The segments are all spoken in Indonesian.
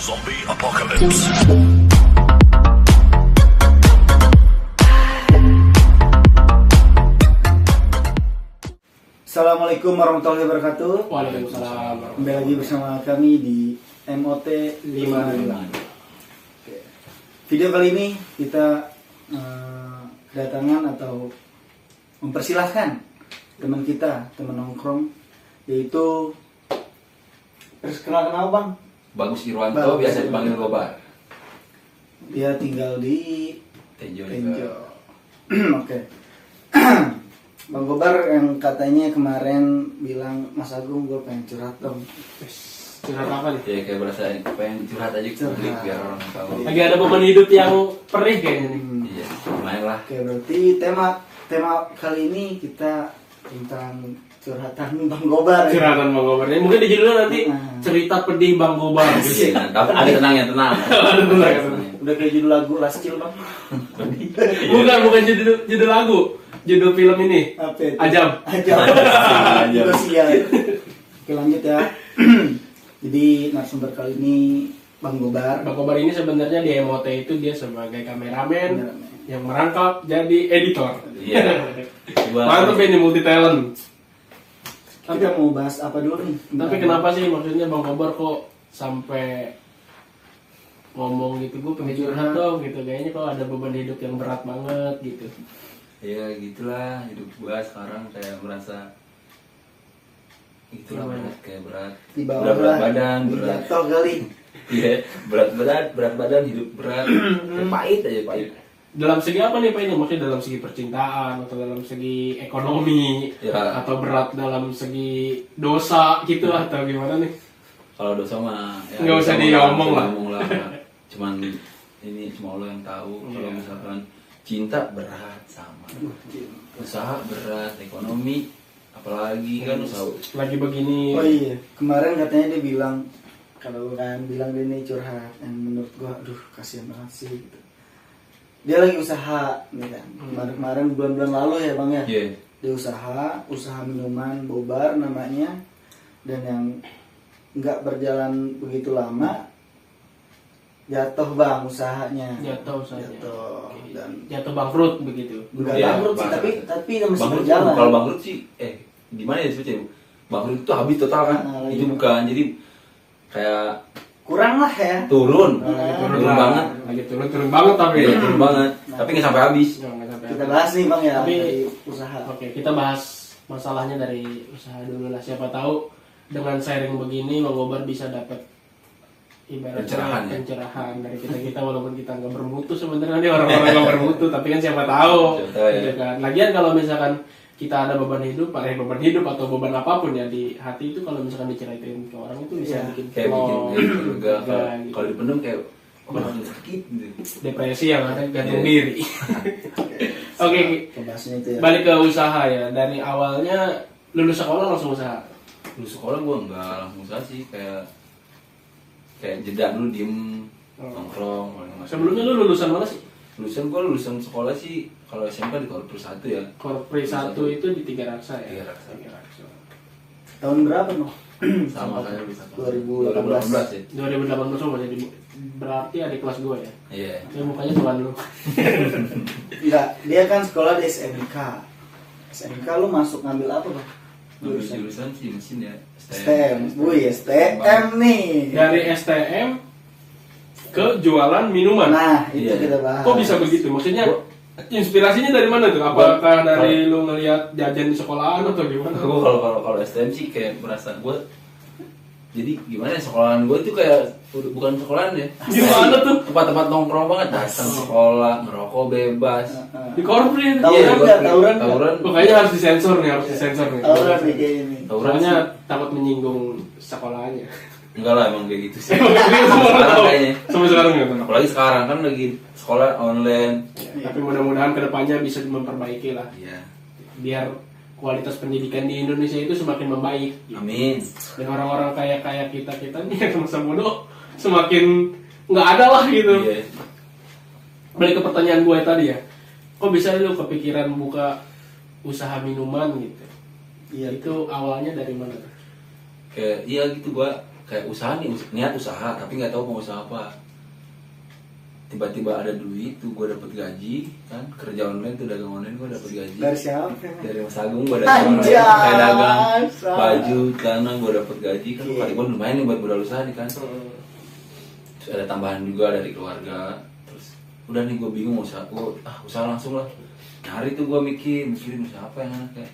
Zombie Apocalypse. Assalamualaikum warahmatullahi wabarakatuh. Waalaikumsalam. Kembali lagi bersama kami di MOT 55. Oke. Video kali ini kita kedatangan atau mempersilahkan teman kita, teman nongkrong, yaitu perkenalkan apa Bang? Bagus Irwanto, Bagus. biasa dipanggil Gobar. Dia tinggal di Tenjo. Oke. Bang Gobar yang katanya kemarin bilang, Mas Agung gue pengen curhat dong. Curhat apa nih? Ya kayak berasa pengen curhat aja ke publik biar orang tahu. Lagi ada beban hidup yang perih kayaknya nih. Iya, lumayan lah. Oke, berarti tema kali ini kita tentang curhatan Bang Gobar. Ya? Curhatan Bang Gobar. Ini mungkin di judulnya nanti cerita pedih Bang Gobar. Iya, tapi ada tenang ya, tenang. Ada tenang. Udah kayak judul lagu Laskil Bang. Bukan judul lagu. Judul film ini. Apa itu? Ajam. Juga sial. Oke, lanjut ya. Jadi narasumber kali ini Bang Gobar. Bang Gobar ini sebenarnya di MOT itu dia sebagai kameramen yang merangkap jadi editor. Iya. Mantap ini multi talent. Kita mau bahas apa dulu nih? Tapi kenapa sih maksudnya Bang Gobar kok sampai ngomong gitu, gue pengen curhat dong gitu, kayaknya kok ada beban hidup yang berat banget gitu. Ya gitulah hidup gua sekarang kayak merasa itulah berat Di bawah berat lah. badan berat Jatuh kali. iya berat badan hidup berat kayak pahit. Dalam segi apa nih Pak ini? Maksudnya dalam segi percintaan atau dalam segi ekonomi Ya. atau berat dalam segi dosa gitu atau gimana nih? Kalau dosa mah ya, Nggak usah diomong lah. Cuman ini cuma Allah yang tahu. Kalau Iya. misalkan cinta berat sama, usaha berat, ekonomi apalagi kan usaha. Lagi begini. Oh iya, kemarin katanya dia bilang, kalau kan bilang dia nih curhat, yang menurut gua, aduh kasihan banget sih gitu. Dia lagi usaha nih kan, kemarin bulan-bulan lalu ya Bang ya. Iya. Dia usaha minuman bobar namanya, dan yang nggak berjalan begitu lama, jatuh Bang usahanya. Jatuh usahanya. Jatuh. Dan Jatuh bangkrut begitu. enggak Iya, bangkrut sih, bangkrut. tapi masih Bangkrut berjalan. kalau bangkrut sih gimana ya sebetulnya? Bangkrut itu habis total kan? Lagi. Itu bukan jadi kayak Kurang lah ya. turun Turun banget. banget. Lagi turun banget tapi. Iya, turun banget. Tapi nggak sampai habis. Nggak sampai Kita habis. bahas nih Bang ya, Tapi- dari usaha. Oke, kita bahas masalahnya dari usaha dulu lah. Siapa tahu dengan sharing begini Bang Gobar bisa dapat ibaratnya Pencerahan, ya? pencerahan dari kita walaupun kita nggak bermutu sebenarnya nih orang-orang nggak bermutu, tapi kan siapa tahu, Siapa tahu, ya. gitu kan. Lagian kalau misalkan kita ada beban hidup atau beban apapun ya di hati itu, kalau misalkan diceritain ke orang itu bisa Iya. bikin Kayak plong, bikin lega. gitu. Kalau dipendam kayak makin sakit gitu. Depresi yang ada gantung Iya. diri. Oke, Pembahasnya itu ya. balik ke usaha ya. Dari awalnya lulus sekolah langsung usaha. Lu sekolah gua nggak langsung usaha sih, kayak jeda dulu diem nongkrong. Sebelumnya lu lulusan mana sih? lulusan sekolah sih kalau SMP di Korpus 1 ya. Korpri 1 itu di Tiga Raksa ya? Tiga Raksa. Tahun berapa noh? Sama kayak bisa 2018 ya. 2018 sama, jadi berarti adik kelas gue ya? Iya. Dia mukanya tuan lu. Enggak, dia kan sekolah di SMK. SMK lu masuk ngambil apa Bang? Jurusan sih mesin ya. STM. Wih, STM nih. Dari STM ke jualan minuman. Nah, itu Iya. kita bahas. Kok bisa begitu? Maksudnya inspirasinya dari mana tuh? Apakah dari lu ngelihat jajan di sekolahan atau gimana? Gue kalau STM sih kayak merasa gue jadi gimana ya, sekolahan gue itu kayak bukan sekolahan ya. Gimana tuh? Tempat-tempat nongkrong banget, datang sekolah, ngerokok bebas. Di Korpri itu. Tawuran Iya, nggak? Tawuran nggak? Tawuran. Pokoknya harus disensor nih, Tawuran nih kayak ini. Tawuran Soalnya sih. takut menyinggung sekolahnya. Enggak lah emang kayak gitu sih. Sekarang kayaknya. Sampai sekarang nggak tahu. Apalagi sekarang kan lagi sekolah online. Tapi mudah-mudahan kedepannya bisa memperbaiki lah, Iya. biar kualitas pendidikan di Indonesia itu semakin membaik. Amin. Dan orang-orang kayak kita nih yang masa bodoh semakin nggak ada lah gitu. Iya. Balik ke pertanyaan gue tadi ya, kok bisa lu kepikiran buka usaha minuman gitu? Iya. Itu awalnya dari mana? Kayak iya gitu gua kayak usaha nih, niat usaha tapi nggak tahu mau usaha apa. Tiba-tiba ada duit tuh, gue dapet gaji kan, kerja online tuh, dagang online gue dapet gaji Dari siapa? dari Mas Agung. Gue dagang online, Anjay, kayak dagang sama. baju celana, gue dapet gaji kan. Iya. Kali gue lumayan nih buat modal usaha nih kan. Terus ada tambahan juga dari keluarga. Terus udah nih gue bingung mau usaha, usaha langsung lah. Hari tuh gue mikirin usaha apa yang enak kayak.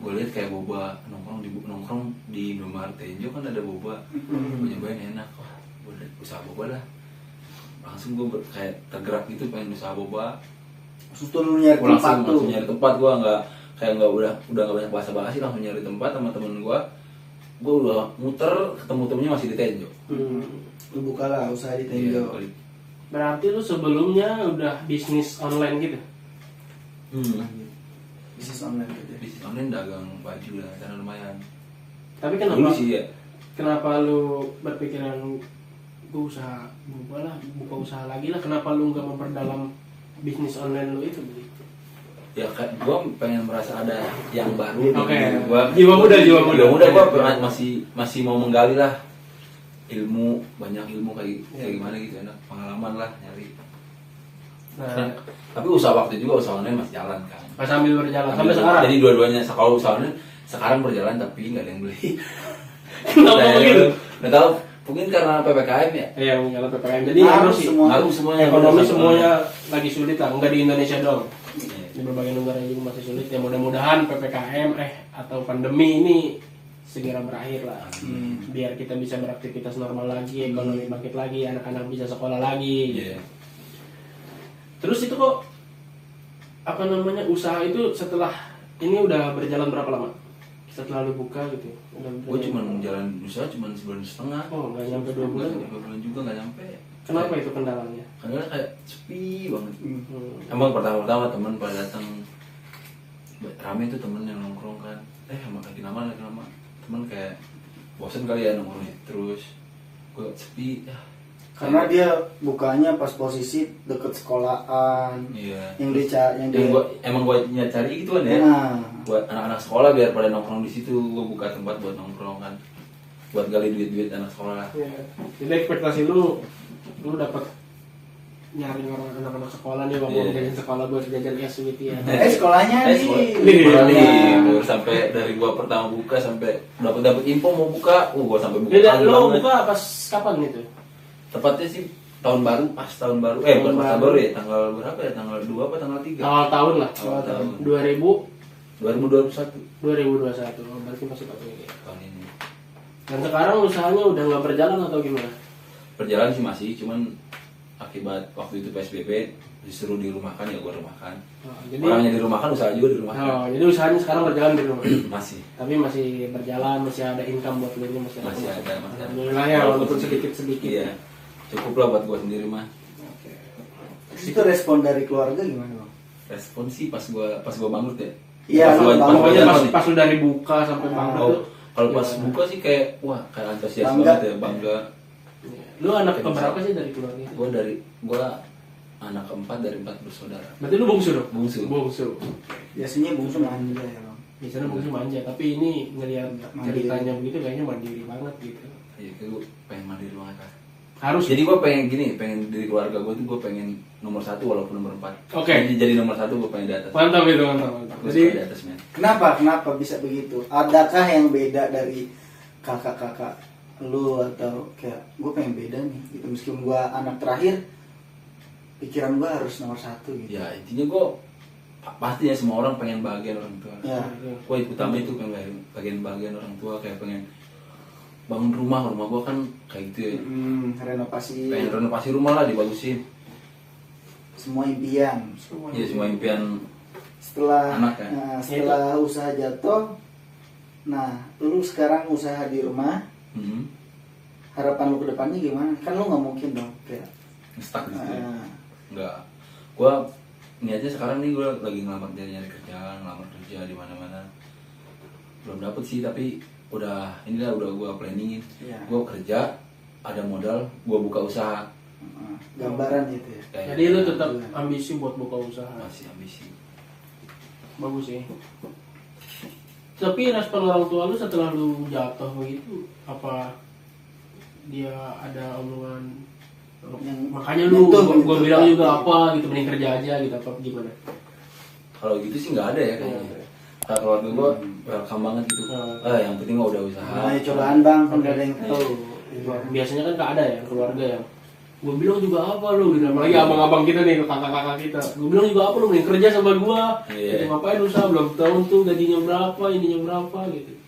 Gue lihat kayak boba nongkrong di Indomaret Tenjo kan ada boba. Gue nyobain enak, wah gue usaha boba lah. Langsung gue kayak tergerak gitu pengen usaha boba. Terus tuh lu nyari tempat tuh. Langsung nyari tempat. Gue nggak udah nggak banyak basa-basi, langsung nyari tempat sama temen gue. Gue udah muter, ketemu temennya masih di Tenjo. Lu bukalah usaha di Tenjo. Iya, Berarti lu sebelumnya udah bisnis online gitu? Bisnis online gitu. bisnis online dagang baju lah, karena lumayan. Tapi kenapa? Dulu sih ya. Kenapa lu berpikiran gue usaha buka usaha lagi lah? Kenapa lu nggak memperdalam bisnis online lu itu begitu? Ya kayak gue pengen merasa ada yang baru. Oke. Gua Jiwa muda. gue masih mau menggali lah banyak ilmu kayak gimana gitu, enak pengalaman lah nyari. Nah, Tapi usaha waktu juga usaha online masih jalan kan. sambil berjalan sampai sekarang. Jadi dua-duanya kalau usaha online sekarang berjalan tapi nggak ada yang beli. Kenapa begitu? Nggak tahu, mungkin karena PPKM ya. Iya, mengalah PPKM. Jadi Ngaruh sih, semua. Ngaruh semuanya. ekonomi semuanya lagi sulit lah. Enggak di Indonesia doang. Iya. Di berbagai negara juga masih sulit. Ya mudah-mudahan PPKM atau pandemi ini segera berakhir lah. Biar kita bisa beraktivitas normal lagi, ekonomi bangkit lagi, anak-anak bisa sekolah lagi. Iya. Terus itu kok apa namanya usaha itu setelah ini udah berjalan berapa lama? Setelah lu buka gitu. Gue cuma jalan usaha cuma sebulan setengah. Oh, nggak nyampe 2 bulan. Nggak, 2 bulan juga nggak nyampe. Kenapa itu kendalanya? Karena kayak sepi banget. Hmm. Emang pertama-tama teman pada datang rame tuh, temen yang nongkrong kan. Lagi lama. Temen kayak bosan kali ya nongkrong terus. Gue sepi ya. Karena dia bukanya pas posisi deket sekolahan. Iya. Yang Gua cari gitu kan ya. Nah, Buat anak-anak sekolah biar pada nongkrong di situ. Gue buka tempat buat nongkrong kan. Buat gali duit-duit anak sekolah. Ya. Jadi ekspektasi lu dapat nyari orang anak-anak sekolah nih, mau jajan sekolah buat jajan es gitu ya. sekolahnya Baru sampai dari gua pertama buka sampai dapat info mau buka, gua sampai buka. Lo buka pas kapan gitu? Tepatnya sih tahun baru, pas tahun baru. Bukan pas tahun baru ya, tanggal berapa ya? Tanggal 2 apa tanggal 3? Awal tahun lah. Awal tahun. 2021. 2021 Oh, berarti masih pakai ini. tahun ini. Dan sekarang usahanya udah nggak berjalan atau gimana? Berjalan sih masih, cuman akibat waktu itu PSBB disuruh dirumahkan ya gua rumahkan. Jadi Orangnya dirumahkan, usaha juga dirumahkan. jadi usahanya sekarang berjalan di rumah. Masih. Tapi masih berjalan, masih ada income buat lu masih ada. Alhamdulillah ya, walaupun sedikit-sedikit. Iya. Cukup lah buat gua sendiri mah. itu respon dari keluarga gimana bang? Respon sih pas gua bangkrut ya. Iya, Pokoknya pas pas lu dari buka sampai bangkrut tuh. kalau pas buka sih kayak kayak antusias Bangga. banget ya, bangga. Lu anak keberapa sih dari keluarga itu? Gua anak keempat dari 4 bersaudara. Berarti lu bungsu dong? Bungsu. Biasanya bungsu manja ya bang. Biasanya bungsu manja, tapi ini ngelihat Mandiri. ceritanya begitu kayaknya mandiri banget gitu. Iya, gua pengen mandiri banget kan. Harus. Jadi gua pengen dari keluarga gua tuh gua pengen nomor 1 walaupun nomor 4. Oke. Jadi nomor 1 gua pengen di atas. Mantap itu, mantap. Gua Jadi suka di atas, men. Kenapa bisa begitu? Adakah yang beda dari kakak-kakak lu atau kayak gue pengen beda nih gitu, meskipun gue anak terakhir pikiran gue harus nomor 1 gitu. Ya intinya gua pasti ya semua orang pengen bahagian orang tua. Ya. Gua utama itu pengen bagian orang tua, kayak pengen bangun rumah gua kan kayak gitu ya. Renovasi Pengen renovasi rumah lah, dibagusin. semua impian. Iya, semua impian Setelah anak kan. setelah usaha jatuh, nah lu sekarang usaha di rumah, harapan lu ke depannya gimana? Kan lu nggak mungkin dong kayak Stuck gitu ya. nah, Enggak. Gua niatnya sekarang nih gua lagi nyari kerjaan, ngelamar kerja di mana-mana. Belum dapet sih, tapi udah gua planningin. Iya. Gua kerja, ada modal, gua buka usaha. gambaran gitu ya. jadi lu tetap ambisi buat buka usaha. Masih ambisi. Bagus sih. Tapi respon orang tua lu setelah lu jatuh begitu apa dia ada omongan Yang makanya lu nyentuh, gue nyentuh bilang juga hati. apa gitu, mending kerja aja gitu apa gimana. Kalau gitu sih nggak ada ya kayaknya. Kalau keluarga gue welcome banget gitu. Yang penting mah udah usaha. Nah, cobaan bang, kan nggak ada yang tahu. Biasanya kan ada ya keluarga yang gue bilang juga apa lu gitu, apalagi abang-abang kita nih, kakak-kakak kita, gue bilang juga apa lu mending kerja sama gue, gitu, ngapain usaha belum tahu tuh gajinya berapa, ininya berapa gitu.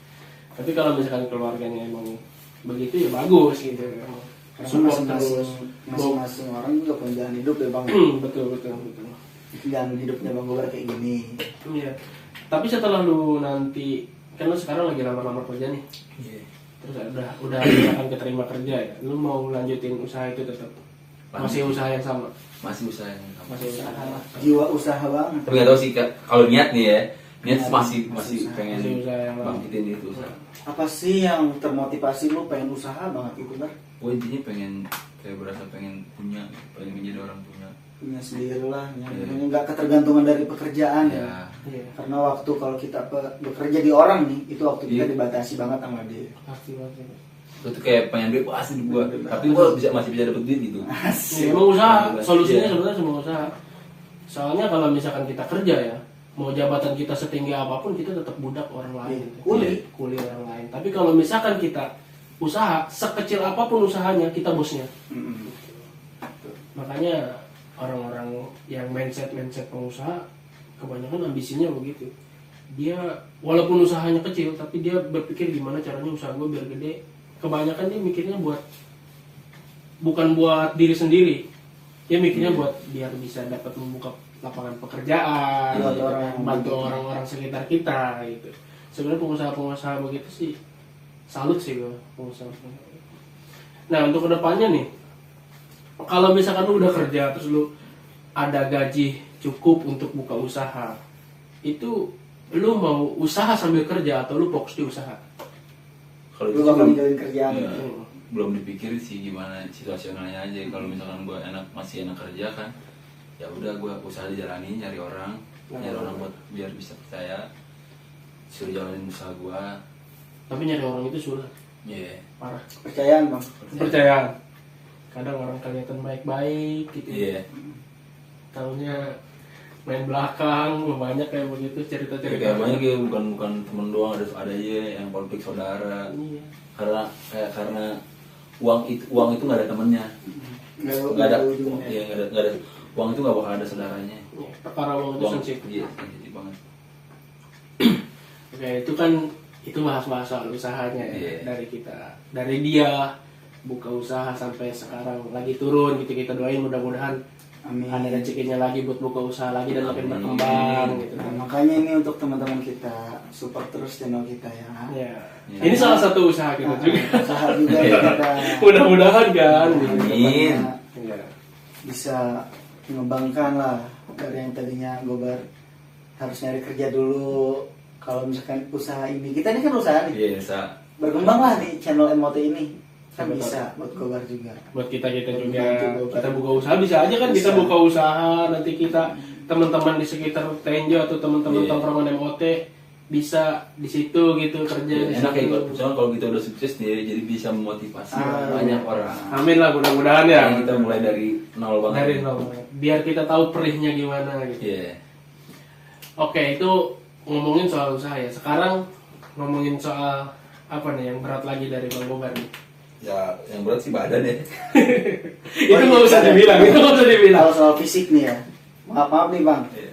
Tapi kalau misalkan keluarganya emang begitu ya bagus gitu. Karena masing-masing orang juga punya jalan hidup ya bang. Betul. Jalan hidupnya bang Gobar kayak gini. Iya. Tapi setelah lu nanti, kan lu sekarang lagi lamar-lamar kerja nih. Iya. Terus udah akan keterima kerja ya. Lu mau lanjutin usaha itu tetap? Masih usaha yang sama? Masih usaha yang sama. Masih usaha. Jiwa usaha banget. Tapi nggak tahu sih Kak, kalau niat nih ya, niat masih usaha. pengen Masih usaha yang lama. bangkitin itu usaha. Apa sih yang termotivasi lu pengen usaha banget itu bar? Gue intinya pengen kayak berasa pengen menjadi orang punya Sendiri lah, nggak ketergantungan dari pekerjaan ya. Iya. Karena waktu kalau kita bekerja di orang nih, itu waktu kita dibatasi banget sama dia. Pasti. Gue tuh kayak pengen bebas hidup gue, tapi gue masih bisa dapet duit gitu. Ya, emang usaha, solusinya sebenarnya semua usaha. Soalnya kalau misalkan kita kerja ya, mau jabatan kita setinggi apapun kita tetap budak orang lain. Kuli orang lain. Tapi kalau misalkan kita usaha, sekecil apapun usahanya kita bosnya. Makanya orang-orang yang mindset pengusaha kebanyakan ambisinya begitu. Dia walaupun usahanya kecil tapi dia berpikir gimana caranya usaha gue biar gede. Kebanyakan dia mikirnya bukan buat diri sendiri. Dia mikirnya buat biar bisa dapat membuka lapangan pekerjaan, bantu orang-orang sekitar kita gitu. Sebenarnya pengusaha-pengusaha begitu sih salut sih gue pengusaha. Nah, untuk kedepannya nih, kalau misalkan lu udah kerja terus lu ada gaji cukup untuk buka usaha, itu lu mau usaha sambil kerja atau lu fokus di usaha? Kalau Lu itu bakal belum, ninggalin kerjaan. ya, belum dipikirin sih gimana situasionalnya aja. Kalau misalkan gue masih enak kerja kan, ya udah gue usaha dijalani, nyari orang buat biar bisa percaya, suruh jalanin usaha gue. Tapi nyari orang itu sulit. Iya. Parah. Percayaan bang. Kepercayaan. Kadang orang kelihatan baik-baik gitu. Iya. Taunya main belakang, banyak kayak begitu cerita-cerita. Kayak banyak ya, bukan temen doang, ada aja yang konflik saudara. Iya. Karena uang itu nggak ada temennya. Nggak ada. ujungnya. Iya, nggak ada. Uang itu nggak bakal ada saudaranya. Iya, perkara uang itu sensitif. Iya, sensitif banget. Oke, itu bahas-bahas soal usahanya ya. Iya. Dari dia buka usaha sampai sekarang lagi turun gitu, kita doain mudah-mudahan Amin. ada rezekinya lagi buat buka usaha lagi dan makin berkembang gitu. Nah, makanya ini untuk teman-teman kita support terus channel kita ya. Ya. Ini salah satu usaha kita juga. Usaha juga kita. Mudah-mudahan kan. Amin. Iya. Bisa mengembangkan lah dari yang tadinya Gobar harus nyari kerja dulu. Kalau misalkan usaha ini, kita ini kan usaha nih. Iya, bisa. Berkembang lah di channel MOT ini. Kan Betul. bisa buat Gobar juga. Buat kita juga Membantu Gobar. kita buka usaha bisa aja kan, kita Bisa. buka usaha nanti kita teman-teman di sekitar Tenjo atau teman-teman Iya. tongkrongan MOT bisa di situ gitu kerja di Enak situ. ya, misalnya kalau kita udah sukses nih, jadi bisa memotivasi Ah, banyak orang. Amin lah, mudah-mudahan ya. Yang kita mulai dari nol banget. Dari nol. Biar kita tahu perihnya gimana gitu. Iya. Oke, itu ngomongin soal usaha ya. Sekarang ngomongin soal apa nih yang berat lagi dari Bang Gobar nih. Ya, yang berat sih badan ya. Itu nggak usah dibilang, itu nggak usah dibilang. Kalau soal fisik nih ya, maaf nih bang, Iya.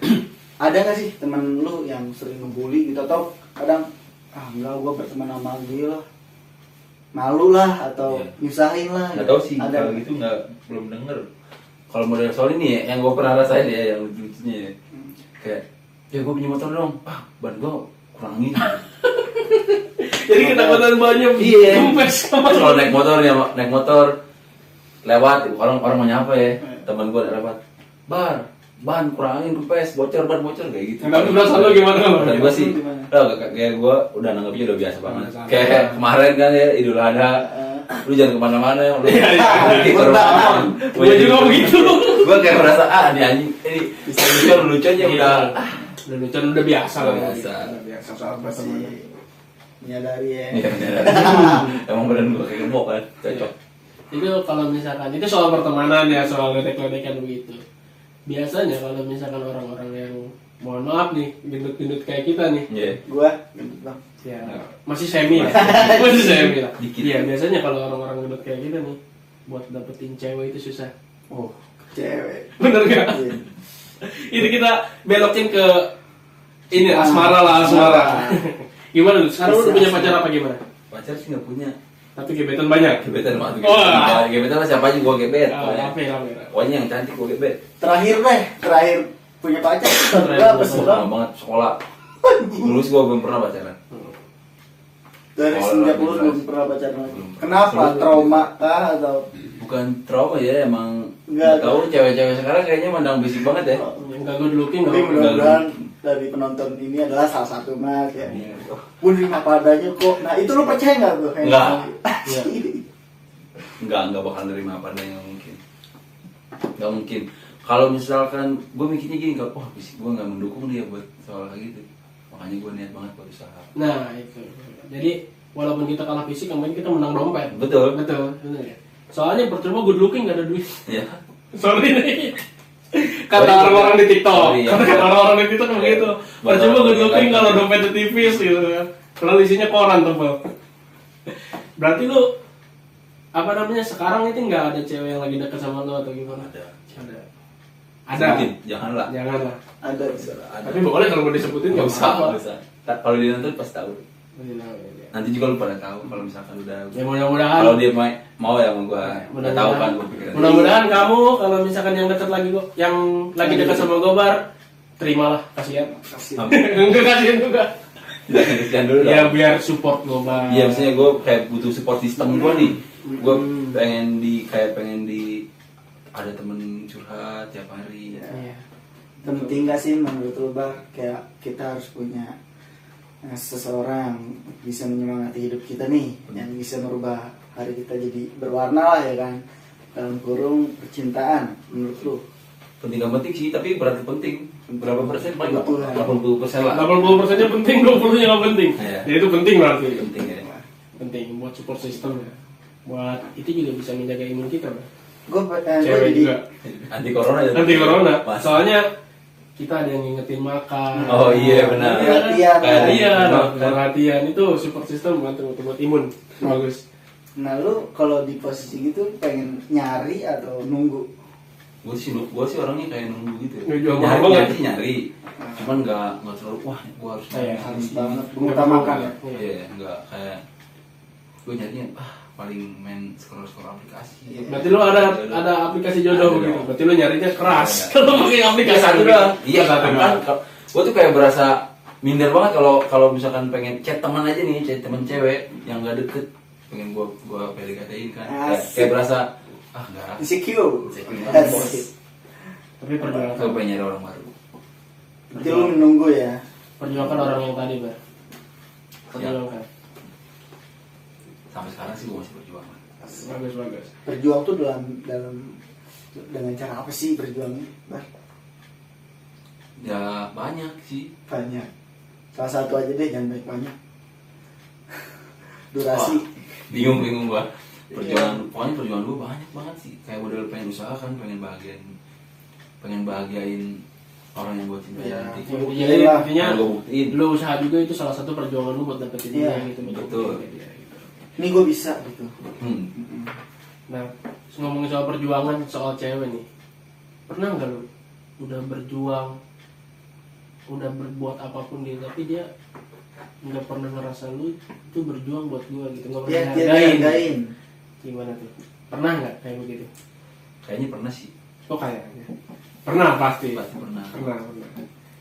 ada nggak sih temen lu yang sering ngebully gitu atau kadang enggak gua berteman sama dia lah, malu lah atau Iya. nyusahin lah. Nggak tahu sih, Ada kalau gitu belum denger. Kalau model soal ini ya, yang gue pernah rasain ya, yang lucu-lucunya ya. Kayak, ya gue punya motor dong, ban gue kurangin. Jadi kedapatan banyak Iya. kempes. Terus kalau naik motor lewat, orang mau nyapa ya, teman gue lewat, ban kurangin kempes, bocor kayak gitu. Enggak berasa lo gimana? Dan gue sih, kayak gue udah nanggepnya udah biasa banget. Kayak kemarin kan ya Idul Adha, lu jangan kemana-mana ya, lu nanti ke rumah. Gue juga begitu. Gue kayak merasa nih anjing, ini lucu aja udah. Udah lucu, udah biasa lah. Udah biasa. Udah biasa soal apa sih teman. menyadari ya. Iya, emang badan gue kayak gemuk kan, cocok. Itu kalau misalkan itu soal pertemanan ya, soal ledek-ledekan begitu. Biasanya kalau misalkan orang-orang yang mohon maaf nih, gendut-gendut kayak kita nih, Iya. Gua gendut bang. ya masih semi lah, masih semi lah. Dikit. Iya biasanya kalau orang-orang gendut kayak kita nih, buat dapetin cewek itu susah. Oh, cewek. Bener gak? Iya. Ini kita belokin ke ini asmara lah, asmara. Gimana lu? Sekarang lu udah punya pacar apa gimana? Pacar sih nggak punya. Tapi gebetan banyak. Gebetan mah tuh. Wah. Gebetan mah siapa aja gua gebet. Oh, apa ya? Pokoknya yang cantik gua gebet. Terakhir punya pacar Terakhir berapa punya sih pacar. bang? Lama banget sekolah. Lulus gua belum pernah pacaran. Dari Oh, semenjak lebih lulus jelas. belum pernah pacaran lagi. Belum. Kenapa? Sebelum- Trauma kah atau? Bukan trauma ya, emang Nggak. nggak tahu cewek-cewek sekarang kayaknya mandang basic banget ya. Yang gak good looking Tapi nggak mudah-mudahan dari penonton ini adalah salah satu mas ya. Iya. Gue nerima apa adanya kok. Nah itu lu percaya nggak tuh? Nggak. Iya. Nggak bakal nerima apa adanya, nggak mungkin. Nggak mungkin. Kalau misalkan gue mikirnya gini, kalau wah fisik gue nggak mendukung dia buat soal kayak gitu, makanya gue niat banget buat usaha. Nah itu. Jadi walaupun kita kalah fisik, yang penting kita menang dompet. Betul. Betul. Bener ya. Soalnya percuma good looking gak ada duit. Ya. Sorry nih. Kata Sorry, orang-orang di TikTok. sorry, ya. Kata orang-orang di TikTok begitu. Buat Percuma orang good looking yang kalau lain. dompetnya tipis gitu kan. Kalau isinya koran tebal. Berarti lu apa namanya sekarang itu nggak ada cewek yang lagi dekat sama lu atau gimana? Ada. Ada. Ada. Mungkin, janganlah. Janganlah. Ada bisa. Ada. Tapi boleh kalau mau disebutin Nggak nggak usah, apa-apa. nggak usah. Kalau dia nonton pasti tahu. Nanti juga lu pada tahu kalau misalkan udah. Ya mudah-mudahan. Kalau dia mau ya sama gua, nggak tahu kan gua pikiran. Mudah-mudahan kamu kalau misalkan yang dekat lagi gua, yang lagi dekat sama Gobar, terimalah, kasihan. Kasih. Enggak kasihan juga. Jangan kesian dulu Ya dong. biar support Gobar. Iya, maksudnya gue kayak butuh support system gue nih. Gue pengen di ada temen curhat tiap hari. Iya. Penting gak sih menurut lu Bar? Kayak kita harus punya seseorang bisa menyemangati hidup kita nih, yang bisa merubah hari kita jadi berwarna lah ya kan. Dalam kurung percintaan menurut lu. Penting gak penting sih, tapi berarti penting. Berapa persen? Paling Betul. 80% lah. 80%-nya penting, 20%-nya nggak penting. Iya. Jadi itu penting berarti. Penting ya. Penting buat support system ya. Buat itu juga bisa menjaga imun kita, Bang. Gue Cewek jadi juga. Anti corona ya. Anti corona. Mas. Soalnya kita ada yang ngingetin makan. Oh iya benar. Perhatian. Perhatian, Makan. perhatian itu support system buat imun. Bagus. Nah lu kalau di posisi gitu pengen nyari atau nunggu? Gue sih orangnya kayak nunggu gitu. Nggak jual Nyari, mahal banget. nyari. Cuman nggak terlalu wah gue harus Iya, Harus ini. banget mengutamakan ya. Iya, nggak kayak gue nyarinya paling main scroll aplikasi. Iya. Berarti lu ada aplikasi jodoh Ada begitu. dong. Berarti lu nyarinya keras. Ada. Kalau pakai aplikasi Satu begitu. doang. Iya Satu kan. doang. Gue tuh kayak berasa minder banget kalau misalkan pengen chat teman aja nih, chat teman cewek yang nggak deket, pengen gue PDKT-in kan. Kayak berasa enggak. Insecure. Insecure. Yes. Tapi Gue perjuangkan. pengen nyari orang baru. Berarti lu menunggu ya. Perjuangkan orang yang tadi, Bar. Perjuangkan. Sampai sekarang sih gue masih berjuang. Bagus, bagus. Berjuang tuh dalam dengan cara apa sih berjuangnya? Bar? Ya banyak sih. Banyak. Salah satu aja deh, jangan banyak. Durasi. Bingung gua. Pokoknya perjuangan gua banyak banget sih. Kayak model pengen usaha kan, pengen bahagiain orang yang gua cintai Iya. nanti. Jadi Iyalah. intinya Pengen gua buktiin. lu usaha juga itu salah satu perjuangan lu buat dapetin Iya, dia gitu. betul. Dia, gitu. Ini gue bisa gitu. Nah, ngomongin soal perjuangan soal cewek nih. Pernah nggak lu udah berjuang, udah berbuat apapun dia, tapi dia nggak pernah ngerasa lu itu berjuang buat gua gitu, nggak pernah Dia dihargain. dihargain. Gimana tuh? Pernah nggak kayak begitu? Kayaknya pernah sih. Oh kayaknya. Pernah pasti. Pasti pernah. Pernah.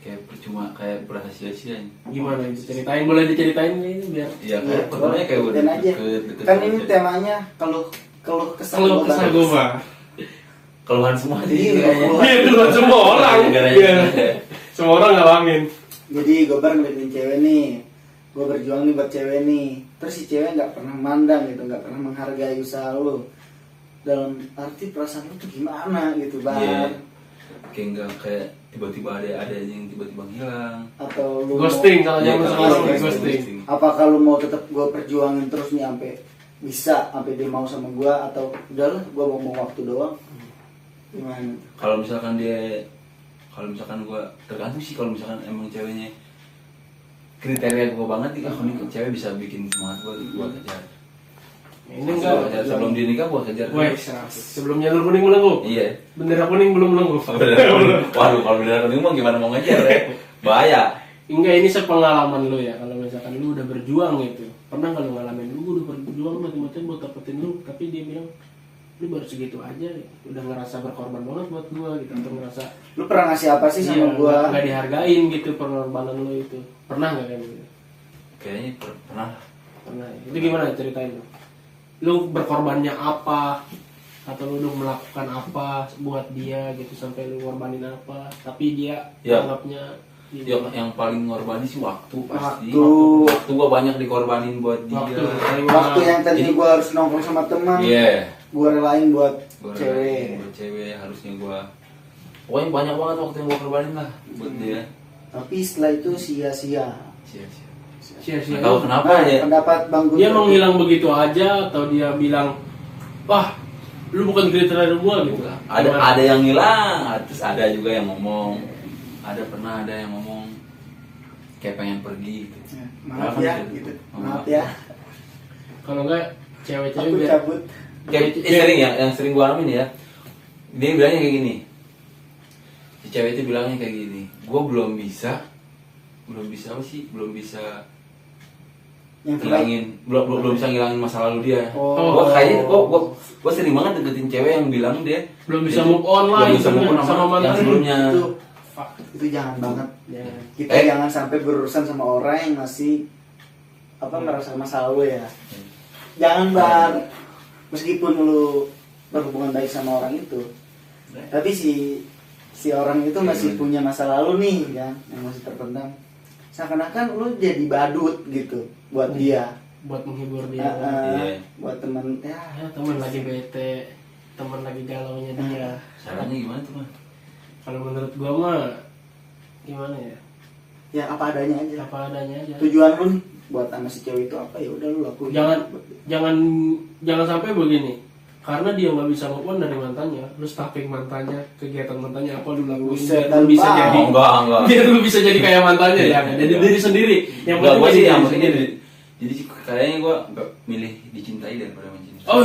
Kayak percuma, kayak berasa sia-sia. Gimana itu ceritain? Boleh diceritain ini biar Iya, Iya, kayak pertamanya kayak udah dan aja. deket Kan ini aja. temanya kalau kesal kalau kesal Bar. gue mah. Keluhan semua Iya, sih. Iya itu buat semua orang. Gara-gara Iya. itu. Semua orang ngalamin. Jadi Gobar ngeliatin cewek nih, gue berjuang nih buat cewek nih. Terus si cewek nggak pernah mandang gitu, nggak pernah menghargai usaha lu. Dalam arti perasaan lu tuh gimana gitu, Bar? Iya. Kayak enggak kayak tiba-tiba ada yang tiba-tiba hilang. Atau lu Ghosting kalau Iya, zaman kalau sekarang ghosting. ghosting. Apakah lu mau tetap gue perjuangin terus nih sampai bisa sampai dia mau sama gue, atau udahlah gue mau waktu doang, gimana? Kalau misalkan gue tergantung sih, kalau misalkan emang ceweknya kriteria gue banget nih, ini cewek bisa bikin semangat gue kejar. Ini enggak Sebelum dia nikah gue kejar. Woi, sebelum jalur kuning melengkung. Iya. Bendera kuning belum melengkung. Waduh, kalau bendera kuning mah gimana mau ngejar ya? Bahaya. Enggak, ini sepengalaman lu ya. Kalau misalkan lu udah berjuang gitu, pernah kalau ngalamin lu udah berjuang mati-matian buat dapetin lu, tapi dia bilang lu baru segitu aja, udah ngerasa berkorban banget buat gua gitu, atau ngerasa Lu pernah ngasih apa sih sama gue? nggak dihargain gitu pengorbanan lu itu, pernah nggak kayak gitu? Kayaknya pernah. Pernah. Itu gimana ceritain lu? Lu berkorbannya apa? Atau lu udah melakukan apa buat dia gitu sampai lu ngorbanin apa? Tapi dia Ya. anggapnya Yang paling ngorbanin sih waktu pasti. Waktu. Waktu gue banyak dikorbanin buat dia. Waktu yang tadi gue harus nongkrong sama teman, Iya. gue relain buat Gua cewek. buat cewek harusnya gue. Pokoknya banyak banget waktu yang gue korbanin lah buat dia. Tapi setelah itu sia-sia. Sia-sia. sia-sia. Nggak tahu kenapa Nah, ya. pendapat Bang Gun. Dia menghilang begitu aja atau dia bilang, wah, lu bukan kriteria gua gitu. Ada yang hilang, terus ada juga yang ngomong. Pernah ada yang ngomong kayak pengen pergi gitu. Ya, maaf ya, gitu. Maaf ya. Kalau enggak cewek-cewek Aku biar cabut. Kayak sering ya, yang sering gua alamin ya. Dia bilangnya kayak gini. Si cewek itu bilangnya kayak gini. Gua belum bisa apa sih? Belum bisa Yang ngilangin, belum bisa ngilangin masa lalu dia. Oh. Gua sering banget deketin cewek yang bilang dia belum bisa move on lah belum bisa gitu, move on sama yang mantan. sebelumnya. Itu jangan banget. Ya. Kita jangan sampai berurusan sama orang yang masih merasa masa lalu ya. Jangan Bang. Meskipun lu berhubungan baik sama orang itu, tapi si orang itu masih punya masa lalu nih kan, yang masih terpendam. Seakan-akan lu jadi badut gitu buat dia, buat menghibur dia. Iya. buat temen Ya, teman lagi bete, teman lagi galaunya dia. Caranya gimana tuh, Mas? Kalau menurut gua mah gimana ya? ya apa adanya aja. Apa adanya aja. Tujuan lu nih buat sama si cewek itu apa, ya udah lu lakuin. Jangan sampai begini. Karena dia nggak bisa move on dari mantannya, lu stalking mantannya, kegiatan mantannya apa lu lakuin Buset, biar lu bisa Bang. jadi Enggak. biar lu bisa jadi kayak mantannya ya. Jadi diri sendiri. Yang Enggak, penting gua sih jadi yang diri penting sendiri. jadi kayaknya gua milih dicintai daripada mencintai. Oh,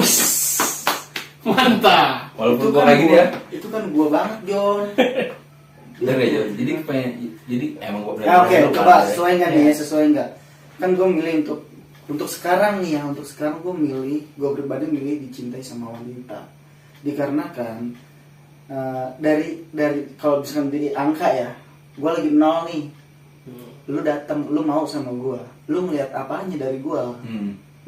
mantap. Walaupun gua kayak gini ya. Itu kan gua banget, John. Bener ya, Jon? Jadi emang gua Ya, oke, dulu coba kan, sesuai nggak nih ya, sesuai nggak? Kan gue milih untuk sekarang nih ya, untuk sekarang gue pribadi milih dicintai sama wanita. Dikarenakan dari kalau misalkan di angka ya, gue lagi 0 nih, lu datang, lu mau sama gue, lu ngeliat apanya dari gue?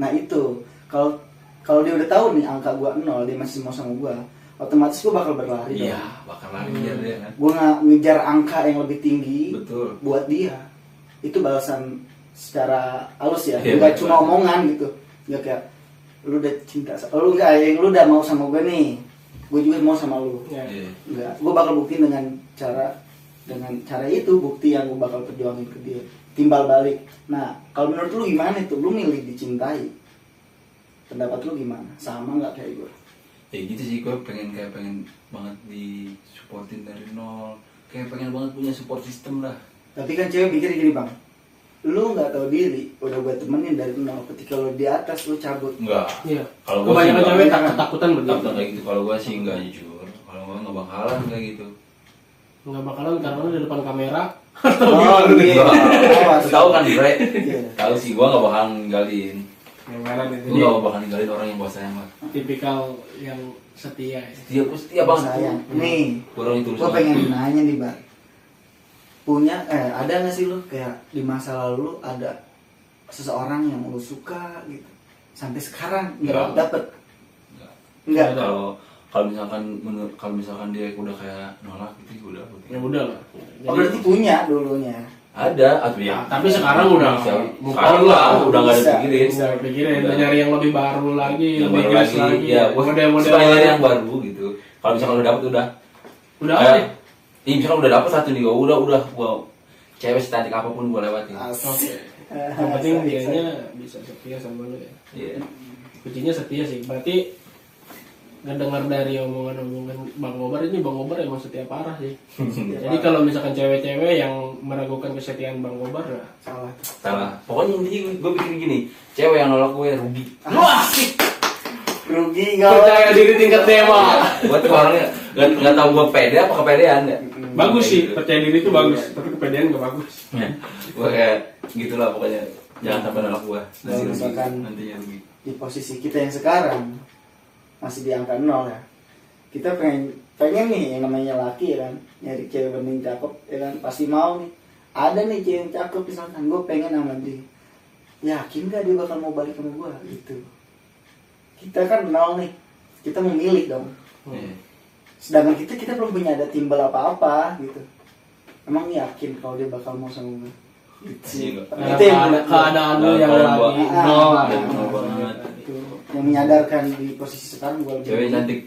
Nah itu, kalau dia udah tahu nih angka gue 0, dia masih mau sama gue, otomatis gue bakal berlari. Iya, bakal lari dia kan. Gue nggak ngejar angka yang lebih tinggi. Betul. Buat dia itu balasan secara halus ya, Iya, nggak betul. cuma omongan gitu, nggak kayak lu udah cinta, lu nggak yang lu udah mau sama gue nih, gue juga mau sama lu. Ya. Iya. Nggak, gue bakal buktiin dengan cara itu, bukti yang gue bakal perjuangin ke dia, timbal balik. Nah kalau menurut lu gimana itu, lu milih dicintai, pendapat lu gimana, sama nggak kayak gue? Ya gitu sih, gue pengen banget di-supportin dari nol. Kayak pengen banget punya support system lah. Tapi kan cewek pikir gini Bang, lu nggak tahu diri, udah gue temenin dari nol, ketika lu di atas lu cabut. Enggak. Iya. Kalau gua sih Kebanyakan enggak. cewek ketakutan begitu. Takut kayak gitu. Kalau gue sih enggak, jujur. Kalau gue nggak bakalan kayak gitu. Nggak bakalan karena lu di depan kamera. Oh iya, awas. Tahu kan, Bre? Iya. Tahu sih, gue nggak bakalan ninggalin. Kamera itu Gue nggak bakalan ninggalin orang yang gue sayang lah. tipikal yang setia ya. Setia banget. Sayang. Nih, Kurang itu. gue pengen nanya nih Bang, ada nggak sih lu kayak di masa lalu ada seseorang yang lu suka gitu sampai sekarang nggak Nggak. dapet? Enggak. Nggak. Kalau misalkan dia udah kayak nolak gitu, udah. Ya udah lah. Oh berarti punya dulunya. Ada, atau ya. Tapi sekarang udah move sekarang on lah. udah nggak ada Bisa. pikirin. Bisa pikirin, udah nyari yang lebih baru lagi, Yang lebih baru gas lagi, lagi. ya. Gue Model-model suka nyari yang baru gitu. Kalau misalkan udah dapet udah. Udah apa nih? Iya, misalkan udah dapet satu nih, udah gua cewek secantik apapun gua lewatin. Oke. Asik. Yang penting dianya bisa setia sama lu ya. Iya. kuncinya setia sih. Berarti ngedengar dari omongan-omongan Bang Gobar ini, Bang Gobar emang setia parah sih. Jadi kalau misalkan cewek-cewek yang meragukan kesetiaan Bang Gobar, ya Salah. Pokoknya intinya gue pikir gini, cewek yang nolak gue rugi. Wah, rugi gak? percaya diri tingkat dewa. Gue tuh orangnya nggak tahu gue pede apa kepedean ya. Bagus sih, percaya diri itu bagus, tapi kepedean gak bagus. Gue kayak gitulah pokoknya, jangan sampai nolak gue. Kalau misalkan Nantinya rugi. di posisi kita yang sekarang masih di angka 0 ya, kita pengen nih yang namanya laki ya kan, nyari cewek bening cakep ya kan, pasti mau nih. Ada nih cewek yang cakep misalkan, gue pengen sama dia, yakin gak dia bakal mau balik sama gue gitu. Kita kan 0 nih, kita memilih dong. Sedangkan kita belum punya ada timbal apa-apa gitu. Emang yakin kalau dia bakal mau sama gue? Gitu. Karena Itu yang keadaan lu yang Keadaan lagi gua- nol. nol banget. itu yang menyadarkan di posisi sekarang gue Cewek cantik.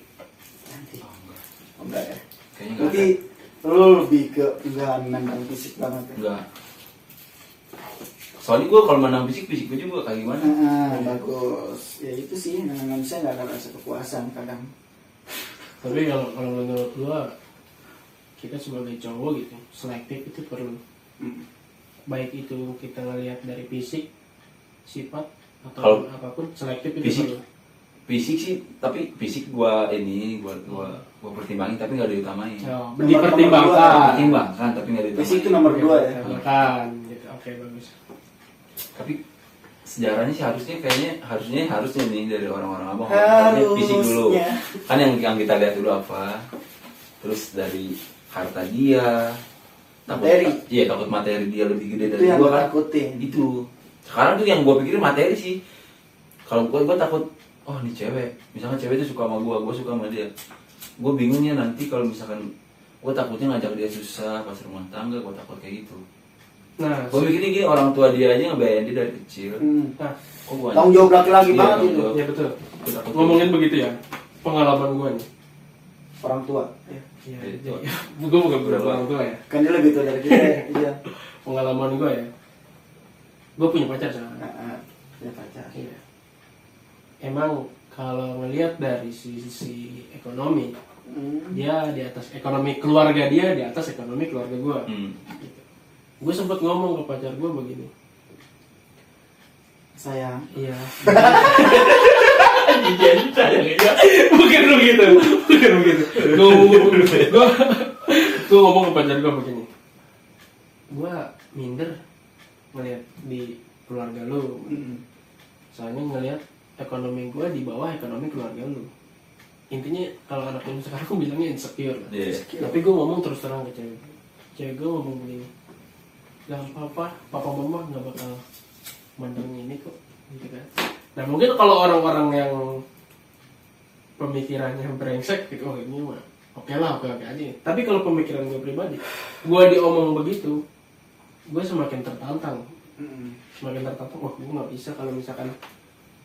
cantik. Enggak ya? Kayaknya Berarti enggak. lu lebih ke enggak menantang fisik banget ya? Enggak. Soalnya gue kalau menang fisik gue juga kayak gimana? Bagus. Ya itu sih, namanya manusia nggak ada rasa kepuasan kadang. Tapi kalau menurut gua, kita sebagai cowok gitu, selektif itu perlu. Baik itu kita ngelihat dari fisik, sifat atau Kalau apapun, selektif itu fisik, perlu. fisik sih, tapi fisik gue pertimbangin tapi nggak diutamain. Oh, dipertimbangkan. Pertimbangkan tapi nggak diutamain. Fisik itu nomor 2 ya. Dipertimbangkan, gitu. Oke, bagus. Tapi sejarahnya sih harusnya nih dari orang-orang abang Harusnya. fisik dulu. Kan yang kita lihat dulu apa? Terus dari harta dia, Materi. Iya, takut materi dia lebih gede Itu dari yang gua gue kan. takutin. Itu sekarang tuh yang gue pikirin materi sih. Kalau gue takut, oh nih cewek, misalkan cewek itu suka sama gue suka sama dia, gue bingungnya nanti kalau misalkan gue takutnya ngajak dia susah pas rumah tangga, gue takut kayak gitu. Nah, Gue mikirnya gini, orang tua dia aja ngebayarin dia dari kecil. nah, Kok gua Tanggung jawab laki-laki Iya, banget tanggung itu. jawab. ya betul. Gua takut Ngomongin begitu ya, pengalaman gua nih. Orang tua. Iya, Iya. gua bukan orang tua ya. Kan dia lebih tua dari kita. Iya. Pengalaman gua ya, gua punya pacar sekarang. Punya pacar. Iya. Emang kalau ngelihat dari sisi ekonomi, dia di atas ekonomi keluarga dia, di atas ekonomi keluarga gua. Gitu. Gue sempat ngomong ke pacar gua begini. Sayang. Iya. Bukan begitu. Gue ngomong ke pacar gue begini. Gue minder ngeliat di keluarga lu. Soalnya ngeliat ekonomi gue di bawah ekonomi keluarga lu. Intinya kalau anak lu sekarang aku bilangnya insecure lah. Yeah. Tapi gue ngomong terus terang ke cewek. Cewek gue ngomong begini. Gak apa-apa, papa mama gak bakal mandang ini kok, gitu kan. Nah mungkin kalau orang-orang yang pemikirannya brengsek gitu, oh ini mah oke aja. Tapi kalau pemikiran gue pribadi, gue diomong begitu, gue semakin tertantang. Wah gue nggak bisa kalau misalkan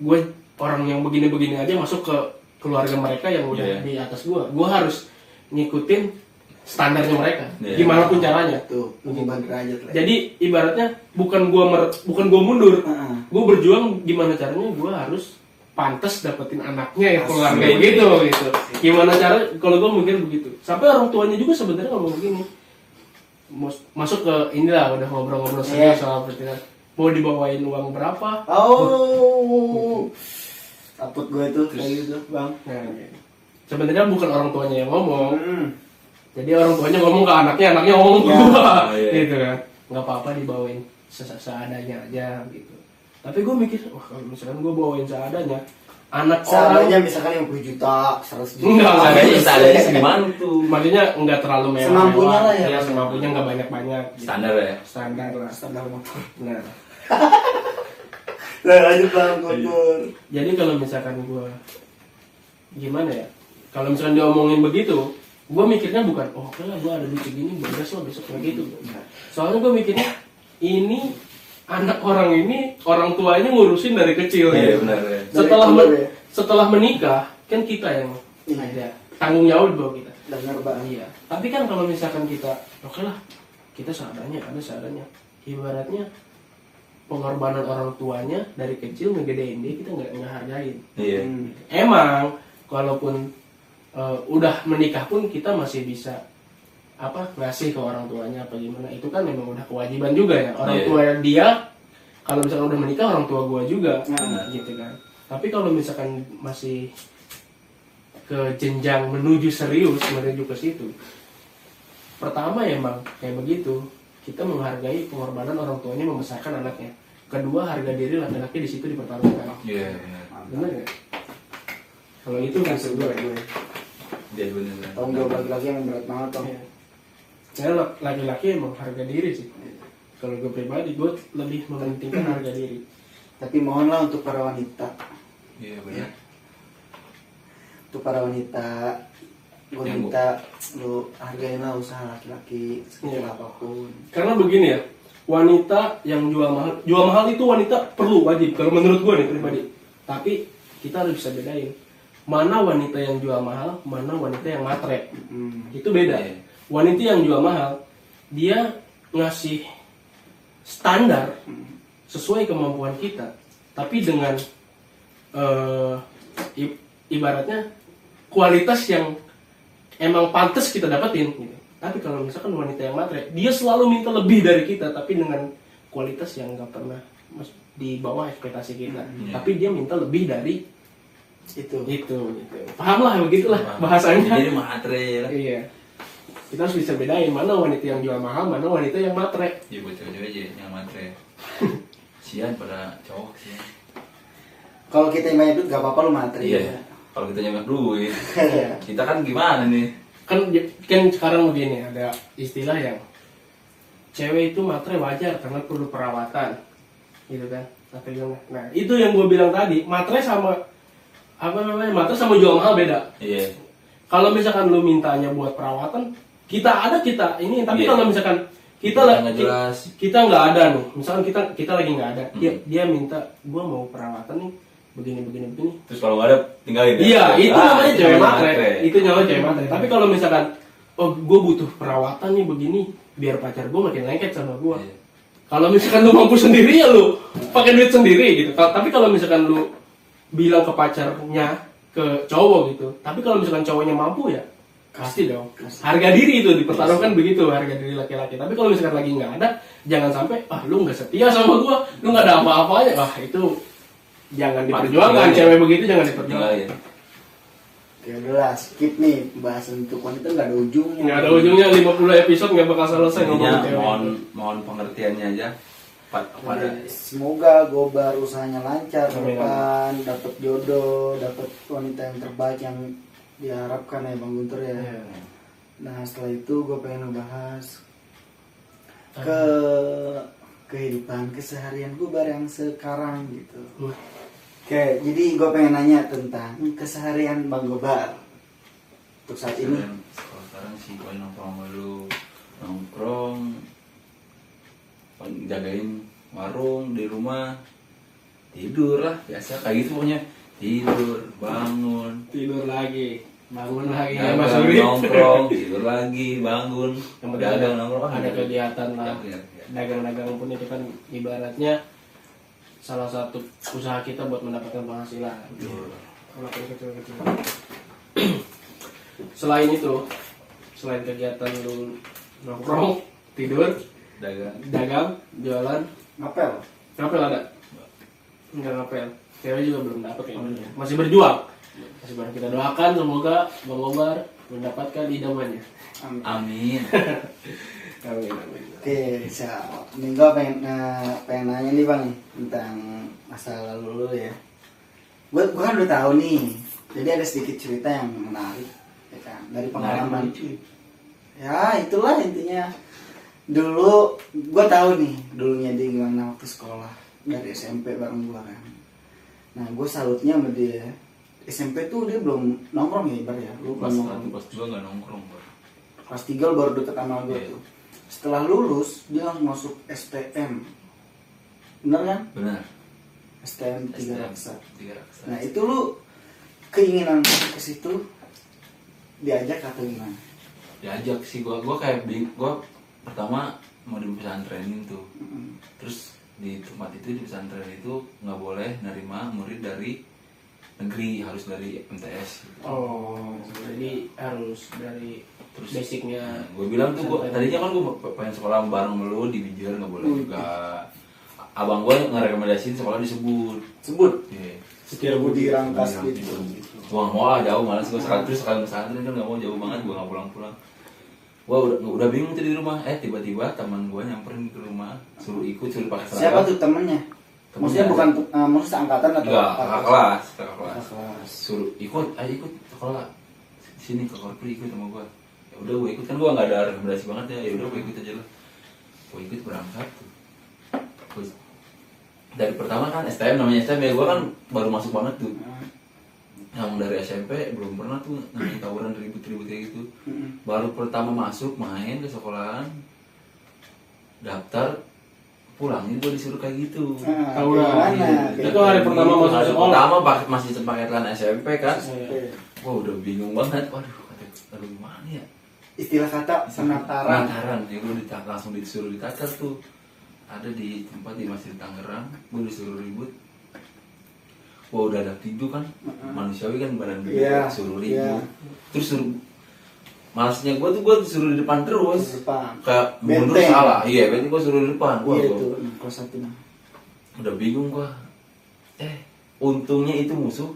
gue orang yang begini-begini aja masuk ke keluarga mereka yang udah di atas gue harus ngikutin standarnya mereka, gimana pun caranya. Tuh, mengubah derajat lah. Jadi ibaratnya bukan gua mundur, gua berjuang gimana caranya gua harus pantas dapetin anaknya yang keluarga gitu. Gimana cara? Kalau gua mungkin begitu. Sampai orang tuanya juga sebenarnya ngomong begini. Masuk ke inilah udah ngobrol-ngobrol serius soal pertanyaan. Mau dibawain uang berapa? Oh, takut gue tuh kayak gitu bang. Nah, sebenarnya bukan orang tuanya yang ngomong. Jadi orang tuanya ngomong ke anaknya ngomong ke gua, gitu kan. Nggak apa-apa dibawain seadanya aja gitu. Tapi gue mikir, wah kalau misalkan gue bawain seadanya, anak Seadanya orang misalkan 50 juta, 100 juta. Seadanya segimana tuh? maksudnya nggak terlalu mewah. Semampunya lah ya. Semampunya nggak banyak-banyak. Standar ya. Standar lah. Standar motor. Nah, Nah, lanjut bang, kotor. jadi kalau misalkan gue gimana ya? Kalau misalkan diomongin begitu, gue mikirnya bukan, oh oke lah gue ada duit segini, beres lah besok kayak gitu. Soalnya gue mikirnya, ini anak orang ini, orang tuanya ngurusin dari kecil. Iya ya. benar ya. Setelah menikah, kan kita yang ada tanggung jawab di bawah kita. Dengar bang. Iya. Tapi kan kalau misalkan kita, oke lah, kita seadanya, ada seadanya. Ibaratnya, pengorbanan orang tuanya dari kecil ngegedein dia, kita nggak hargain. Iya. Emang kalaupun udah menikah pun kita masih bisa ngasih ke orang tuanya apa gimana, itu kan memang udah kewajiban juga ya orang tua dia. Kalau misalkan udah menikah orang tua gua juga gitu kan. Tapi kalau misalkan masih ke jenjang menuju serius, menuju ke situ, pertama ya emang kayak begitu, kita menghargai pengorbanan orang tuanya membesarkan anaknya. Kedua, harga diri laki-laki di situ dipertaruhkan. Iya. Benar ya? Kalau itu maksud gue. Dia bener. Tanggung jawab laki-laki yang berat banget toh. Iya. Karena laki-laki emang harga diri sih. Kalau gue pribadi, gue lebih mementingkan harga diri. Tapi mohonlah untuk para wanita. Iya benar. Untuk para wanita, gue minta lu hargailah usaha laki-laki sekecil apapun. Karena begini ya, wanita yang jual mahal itu wanita perlu, wajib. Kalau menurut gue nih pribadi. Tapi kita harus bisa bedain mana wanita yang jual mahal, mana wanita yang matre. Itu beda. Wanita yang jual mahal, dia ngasih standar sesuai kemampuan kita, tapi dengan ibaratnya kualitas yang emang pantas kita dapetin gitu. Tapi kalau misalkan wanita yang matre, dia selalu minta lebih dari kita, tapi dengan kualitas yang nggak pernah di bawah ekspektasi kita. Tapi dia minta lebih dari itu. Paham lah, begitulah bahasanya. Jadi matre. Iya. Kita harus bisa bedain mana wanita yang jual mahal, mana wanita yang matre. Iya buat cewek aja yang matre. Sian pada cowok sih. Kalau kita yang banyak duit gak apa-apa lu materi. Iya. Kalau kita nyemek duit, kita kan gimana nih? Kan sekarang begini, ada istilah yang cewek itu matre wajar karena perlu perawatan, gitu kan? Nah itu yang gue bilang tadi, matre sama matre sama jual mahal beda. Iya. Kalau misalkan lu mintanya buat perawatan, kita ini, tapi kalau misalkan kita nggak ada nih, misalkan kita lagi nggak ada, dia minta gua mau perawatan nih begini. Terus kalau nggak ada tinggalin. Iya, itu namanya cewek matre. Itu namanya cewek matre. Tapi kalau misalkan gue butuh perawatan nih begini biar pacar gue makin lengket sama gue. Iya. Kalau misalkan lu mampu sendiri ya lu pakai duit sendiri gitu. Tapi kalau misalkan lu bilang ke pacarnya, ke cowok gitu. Tapi kalau misalkan cowoknya mampu ya pasti dong. Harga diri itu dipertaruhkan begitu, harga diri laki-laki. Tapi kalau misalkan lagi nggak ada, jangan sampai lu nggak setia sama gue, lu nggak ada apa-apanya. Itu jangan diperjuangkan, cewek begitu jangan diperjuangkan. Ya udahlah, skip nih pembahasan untuk wanita nggak ada ujungnya. Nggak ada ujungnya, 50 episode nggak bakal selesai ngomongin cewek. Mohon pengertiannya aja. Pada semoga Gobar usahanya lancar ke depan, dapat jodoh, dapat wanita yang terbaik yang diharapkan ya Bang Guntur ya. Nah setelah itu gue pengen ngebahas ke kehidupan keseharian Gobar yang sekarang gitu. Oke, jadi gue pengen nanya tentang keseharian Bang Gobar untuk saat ini. Kalau sekarang sih gue nongkrong, jagain warung di rumah, tidur lah biasa kayak gitu pokoknya. Tidur, bangun, tidur lagi, bangun lagi, nongkrong, tidur lagi, bangun, dagang nongkrong, ada kegiatan lah. Dagang-dagang pun itu kan ibaratnya salah satu usaha kita buat mendapatkan penghasilan. Kalau kecil-kecil. Selain itu, selain kegiatan lu nongkrong, tidur, dagang, jualan, ngapel ada? Enggak ngapel. Cewek juga belum dapat kayaknya. Masih berjuang. Kita doakan semoga Bang Gobar mendapatkan idamannya. Amin. Amin. Oke, siap. Ini gue pengen nanya nih Bang tentang masa lalu lu ya. Gue kan udah tahu nih. Jadi ada sedikit cerita yang menarik, ya kan? Dari pengalaman. Ya itulah intinya. Dulu gue tahu nih dulunya dia gimana waktu sekolah dari SMP bareng gue kan. Nah gue salutnya sama dia. SMP tuh dia belum nongkrong ya Ibar ya. Lu Kelas 1, kelas 2 gak nongkrong Bar. Kelas 3 baru deket sama gue tuh. Setelah lulus dia langsung masuk STM. Bener kan? Benar. STM 3 Raksa. Nah Nah, itu lu keinginan ke situ diajak atau gimana? diajak sih gua kayak gue pertama mau di pesantren tuh. Terus di tempat itu, di pesantren itu nggak boleh nerima murid dari negeri, harus dari MTS gitu. Oh, jadi harus dari Terus basicnya. gue bilang tuh, pesantren. tadinya kan gue pengen sekolah bareng lu di Bijar, nggak boleh juga. Abang gue ngerekomendasiin sekolah disebut. Sebut. Iya. Setia Budi Budi. Rangkas Gue gitu. gak mau lah, jauh, malas gue sekali pesantren kan, gak mau, jauh banget, gue gak pulang-pulang. Gue udah bingung tuh di rumah, tiba-tiba teman gue nyamperin ke rumah, suruh ikut, suruh pakai seragam. Siapa tuh temennya? Maksudnya bukan maksudnya angkatan atau Enggak, kakak kelas. Kakak kelas. Suruh ikut, ayo ikut sekolah sini ke Korpri, ikut sama gue. Ya udah gue ikut, kan gue nggak ada rekomendasi banget ya udah gue ikut aja lah. Gue ikut berangkat tuh. Terus dari pertama kan STM, namanya STM ya, gue kan baru masuk banget tuh. Yang dari SMP belum pernah tuh namanya tawuran ribut-ribut kayak gitu. Baru pertama masuk main ke sekolahan, daftar, pulangnya gue disuruh kayak gitu. Tawuran. Gimana? Itu hari pertama masuk hari sekolah. pertama masih pakai celana SMP kan. Iya. Wah udah bingung banget. Waduh, aduh gimana ya? Istilah kata penataran. Penataran. Ya gue langsung disuruh ditatar tuh. Ada di tempat di Masjid Tangerang, gue disuruh ribut. Wah udah ada tinju kan, manusiawi kan badan gede, Iya, suruh iya. ribut. Terus suruh, malasnya gue tuh disuruh di depan terus. Depan. Kayak mundur Benteng. salah, iya berarti gue suruh di depan. Wah, Iya gua itu kelas 1 nah. udah bingung gua. Untungnya itu musuh,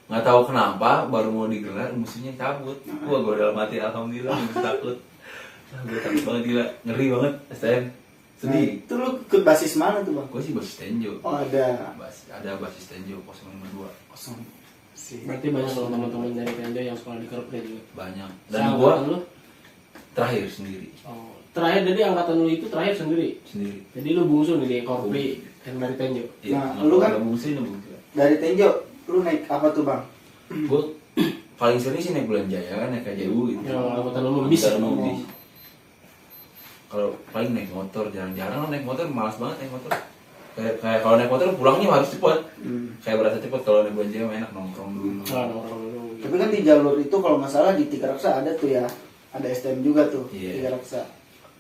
nggak tahu kenapa baru mau digelar musuhnya cabut. Wah gua dalam hati alhamdulillah gua takut. Gua takut banget, gila, ngeri banget STM. Nah, Sedih. itu lu ikut basis mana tuh bang? Gua sih basis Tenjo. Oh ada. Ada basis Tenjo 052. Kosong. Sih. Berarti banyak loh teman-teman dari Tenjo yang sekolah di Korpri juga. Banyak. Dan Dan gua lu? terakhir sendiri. Oh, terakhir jadi angkatan lu itu terakhir sendiri. Sendiri. Jadi lu bungsu nih di Korpri yang dari Tenjo. Iya, Nah, lu kan- bungsi. Dari Tenjo, lu naik apa tuh bang? Gua paling sering sih naik Bulan Jaya kan, naik KJU gitu. Yang angkutan umum bis. Angkutan umum bis. Kalau paling naik motor, jarang-jarang lah naik motor, malas banget naik motor. Kayak kalau naik motor pulangnya harus cepat. Kayak berasa cepat, kalau naik Bulan Jaya enak nongkrong dulu. Ah, nongkrong dulu. Tapi kan di jalur itu kalau nggak salah di Tiga Raksa ada tuh ya, ada STM juga tuh. Iya. Tiga Raksa.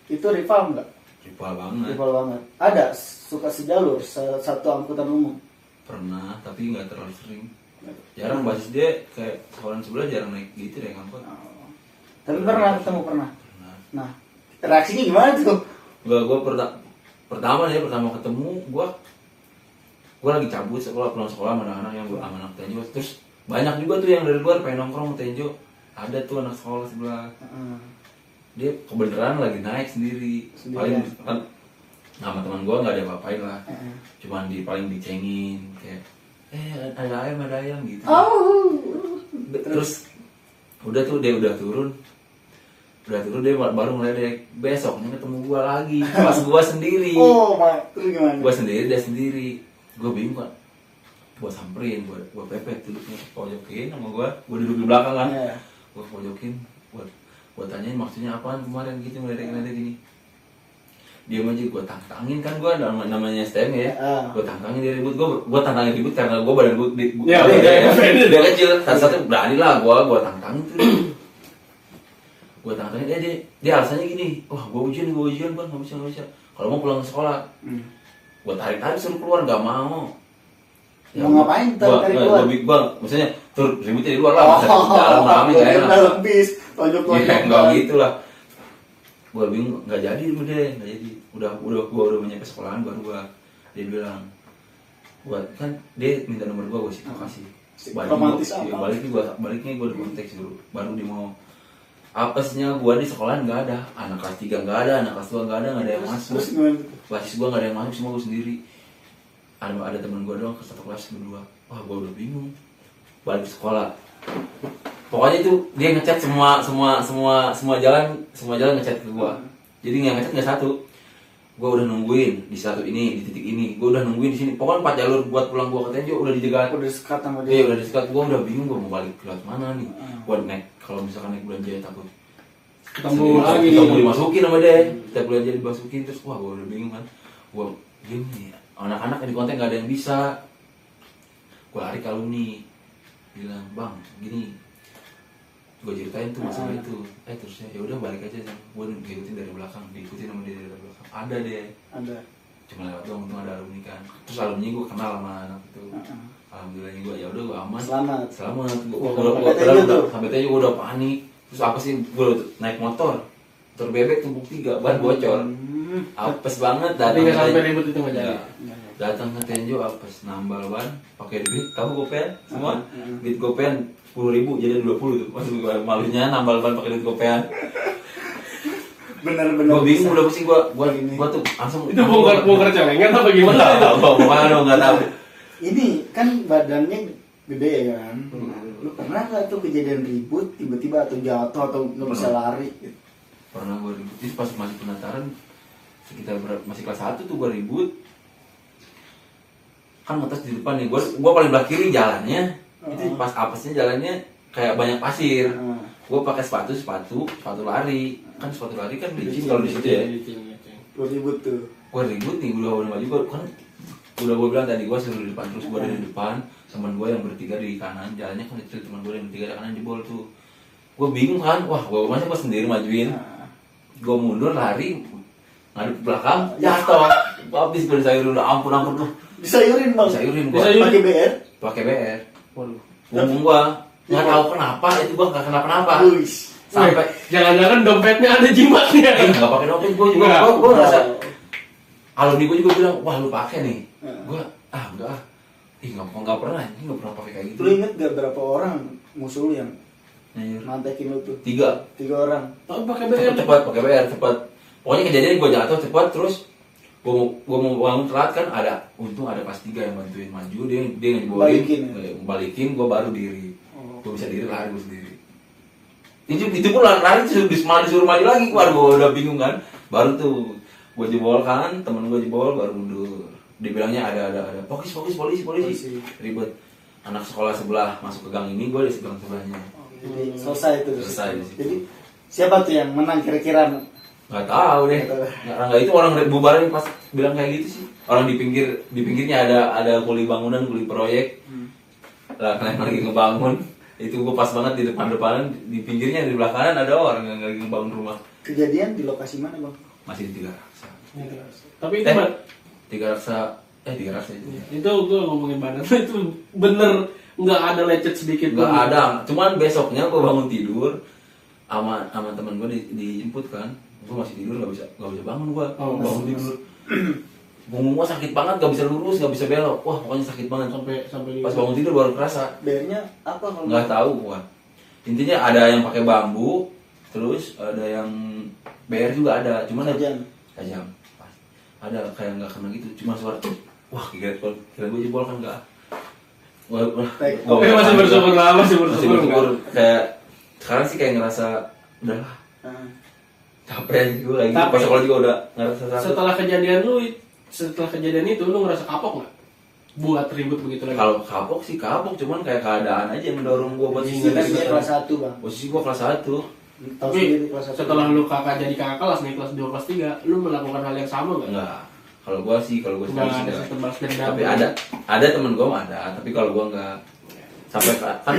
Itu rival nggak? Rival banget. Rival banget. Ada suka sejalur satu angkutan umum. Pernah, tapi nggak terlalu sering. Jarang, basis dia kayak sekolah sebelah jarang naik gitu deh ngangkut. Oh. Tapi pernah ketemu pernah. Pernah. Nah, reaksinya gimana tuh? Gua pertama ketemu gua lagi cabut sekolah, pulang sekolah sama anak-anak yang gua sama anak Tenjo. Terus banyak juga tuh yang dari luar pengen nongkrong ke Tenjo. Ada tuh anak sekolah sebelah. Dia kebenaran lagi naik sendiri. Sendirian. Paling kan sama teman gua nggak ada apa-apain lah. Cuman paling dicengin kayak ada ayam gitu. Oh. Terus udah tuh dia udah turun dia baru ngeledek. Besoknya ketemu gua lagi pas gua sendiri. Oh, terus gimana? Gua sendiri, dia sendiri. Gua bingung kan, gua samperin, gua pepet duduknya, pojokin sama gua duduk di belakang kan. Iya. Gua pojokin, gua tanyain maksudnya apaan kemarin gitu ngeledek gini. Dia aja gua tantangin kan, gua namanya STM ya. Gua tantangin dia ribut, gua tantangin ribut karena gua badan gua dia kecil, satu-satu berani lah gua tantangin tuh. Gue tantangin dia alasannya gini, wah gue ujian bang, nggak bisa. Kalau mau pulang ke sekolah, gue tarik suruh keluar, nggak mau. Mau ngapain tarik keluar? Gue big bang, maksudnya tur ributnya di luar lah, masa di dalam rame nggak enak. Dalam bis, tonjok. Iya nggak gitu lah. Gue bingung, nggak jadi sama dia, nggak jadi. Gue udah nyampe sekolahan baru dia bilang, kan dia minta nomor gue sih kasih. Baliknya gue di konteks dulu, baru dia mau. Apesnya gue di sekolahan nggak ada, anak kelas 3 nggak ada, anak kelas 2 nggak ada yang masuk. Terus gimana? Basis gue nggak ada yang masuk, semua gue sendiri. Ada teman gue doang ke satu kelas berdua. Wah gue udah bingung. Balik ke sekolah. Pokoknya itu dia ngechat semua jalan ngechat ke gue. Jadi nggak ngechat nggak satu. Gue udah nungguin di satu ini, di titik ini. Gue udah nungguin di sini. Pokoknya 4 jalur buat pulang gue ke Tenjo udah dijegat. Udah sekat sama Iya dia. udah disekat. Gue udah bingung gue mau balik ke kelas mana nih. Gue naik, kalau misalkan naik Bulan Jaya takut Ketemu lagi. Ketemu dimasukin sama dia. Kita Bulan Jaya dimasukin terus wah gue udah bingung kan. Gue gini, anak-anak di konten nggak ada yang bisa. Gue lari ke alumni, bilang bang gini. Gue ceritain tuh masalah itu. Terusnya ya udah balik aja. Gue ngikutin dari belakang, diikutin sama dia dari belakang. Ada deh. Ada. cuma lewat doang, untung ada alumni kan. Terus alumni gue kenal sama anak itu. Alhamdulillahnya gue ya udah gue aman. Selamat. Gue udah sampai tadi gue udah panik. Terus apa sih gue naik motor bebek tumpuk 3 ban bocor. Apes banget Tapi nggak sampai ribut itu nggak jadi. Datang ke Tenjo apes nambal ban pakai duit kamu gopean semua duit gopean 10.000 jadi 20 tuh. Maksud gue malunya nambal ban pakai duit gopean. Bener-bener. Gue bingung udah pasti gue tuh langsung Itu bongkar celengan apa gimana? Nggak tahu. Ini kan badannya gede ya kan. Lu pernah nggak tuh kejadian ribut tiba-tiba atau jatuh atau nggak bisa lari? Gitu? Pernah gue ribut. Jadi pas masih penataran sekitar masih kelas 1 tuh gue ribut. Kan ngetes di depan nih. Gue paling belah kiri jalannya. Itu pas apesnya jalannya kayak banyak pasir. Gue pakai sepatu lari. Kan sepatu lari kan licin kalau di situ ya. Lu ribut tuh. Gue ribut nih udah maju gue kan udah gue bilang tadi gue suruh di depan terus gue dari depan teman gue yang bertiga di kanan jalannya kan kecil teman gue yang bertiga di kanan jebol tuh gue bingung kan wah gue masa gue sendiri majuin gue mundur lari ngadep ke belakang jatuh habis gue sayurin udah ampun tuh Disayurin bang. disayurin gue Pakai BR. pakai BR Waduh. punggung gue nggak tahu kenapa itu gue nggak kenapa-napa Wih. sampai Jangan-jangan dompetnya ada jimatnya. nggak pakai dompet gue juga gue ngerasa alumni gue juga bilang wah lu pakai nih gue enggak nggak pernah pakai kayak gitu. Lu inget gak berapa orang musuh lu yang Nyayur. mantekin lu tuh? 3 orang. Oh, pakai BR. cepat pakai BR cepat pokoknya kejadian gue jatuh cepat terus gue mau bangun telat kan ada untung ada kelas 3 yang bantuin maju dia ngejeborin balikin gue baru diri gue bisa diri lari gue sendiri itu pun lari malah disuruh maju lagi gue udah bingung kan baru tuh gue jebol kan temen gue jebol baru mundur dibilangnya ada polisi ribet anak sekolah sebelah masuk ke gang ini gue di gang sebelahnya. Jadi selesai itu. Selesai. Jadi siapa tuh yang menang kira-kira? Nggak tahu deh. Nggak itu orang bubaran pas bilang kayak gitu sih. Orang di pinggirnya ada kuli bangunan, kuli proyek. Lah kalian lagi ngebangun. Itu gue pas banget di depan-depanan, di pinggirnya di belakang kanan ada orang yang lagi ngebangun rumah. Kejadian di lokasi mana bang? Masih di Tiga Raksa. Tapi itu Tiga Raksa itu. Itu gue ngomongin badan itu bener nggak ada lecet sedikit pun. Nggak ada. Cuman besoknya gue bangun tidur sama teman gue dijemput kan. Gue masih tidur nggak bisa bangun gue. Bangun tidur. Punggung gue sakit banget, nggak bisa lurus, nggak bisa belok. Wah pokoknya sakit banget sampai pas bangun tidur baru kerasa. BR-nya apa kalau? Nggak tahu gua. Intinya ada yang pakai bambu, terus ada yang BR juga ada, cuman tajam. Ada kayak nggak kena gitu, cuma suara tuh. Wah kira gue jebol kan nggak. Oke masih bersyukur lah, masih bersyukur. Kayak sekarang sih kayak ngerasa udahlah. Capek juga lagi. Pas sekolah juga udah ngerasa sakit. Setelah kejadian itu lu ngerasa kapok nggak? Buat ribut begitu lagi? Kalau kapok sih kapok, cuman kayak keadaan aja yang mendorong gua buat posisi kelas 1 bang. Posisi gua kelas 1. Tapi setelah lu jadi kakak kelas nih kelas 2 kelas 3, lu melakukan hal yang sama nggak? Enggak. Kalau gua sih nggak ada sistem balas dendam. tapi ada temen gua ada, tapi kalau gua enggak sampai kan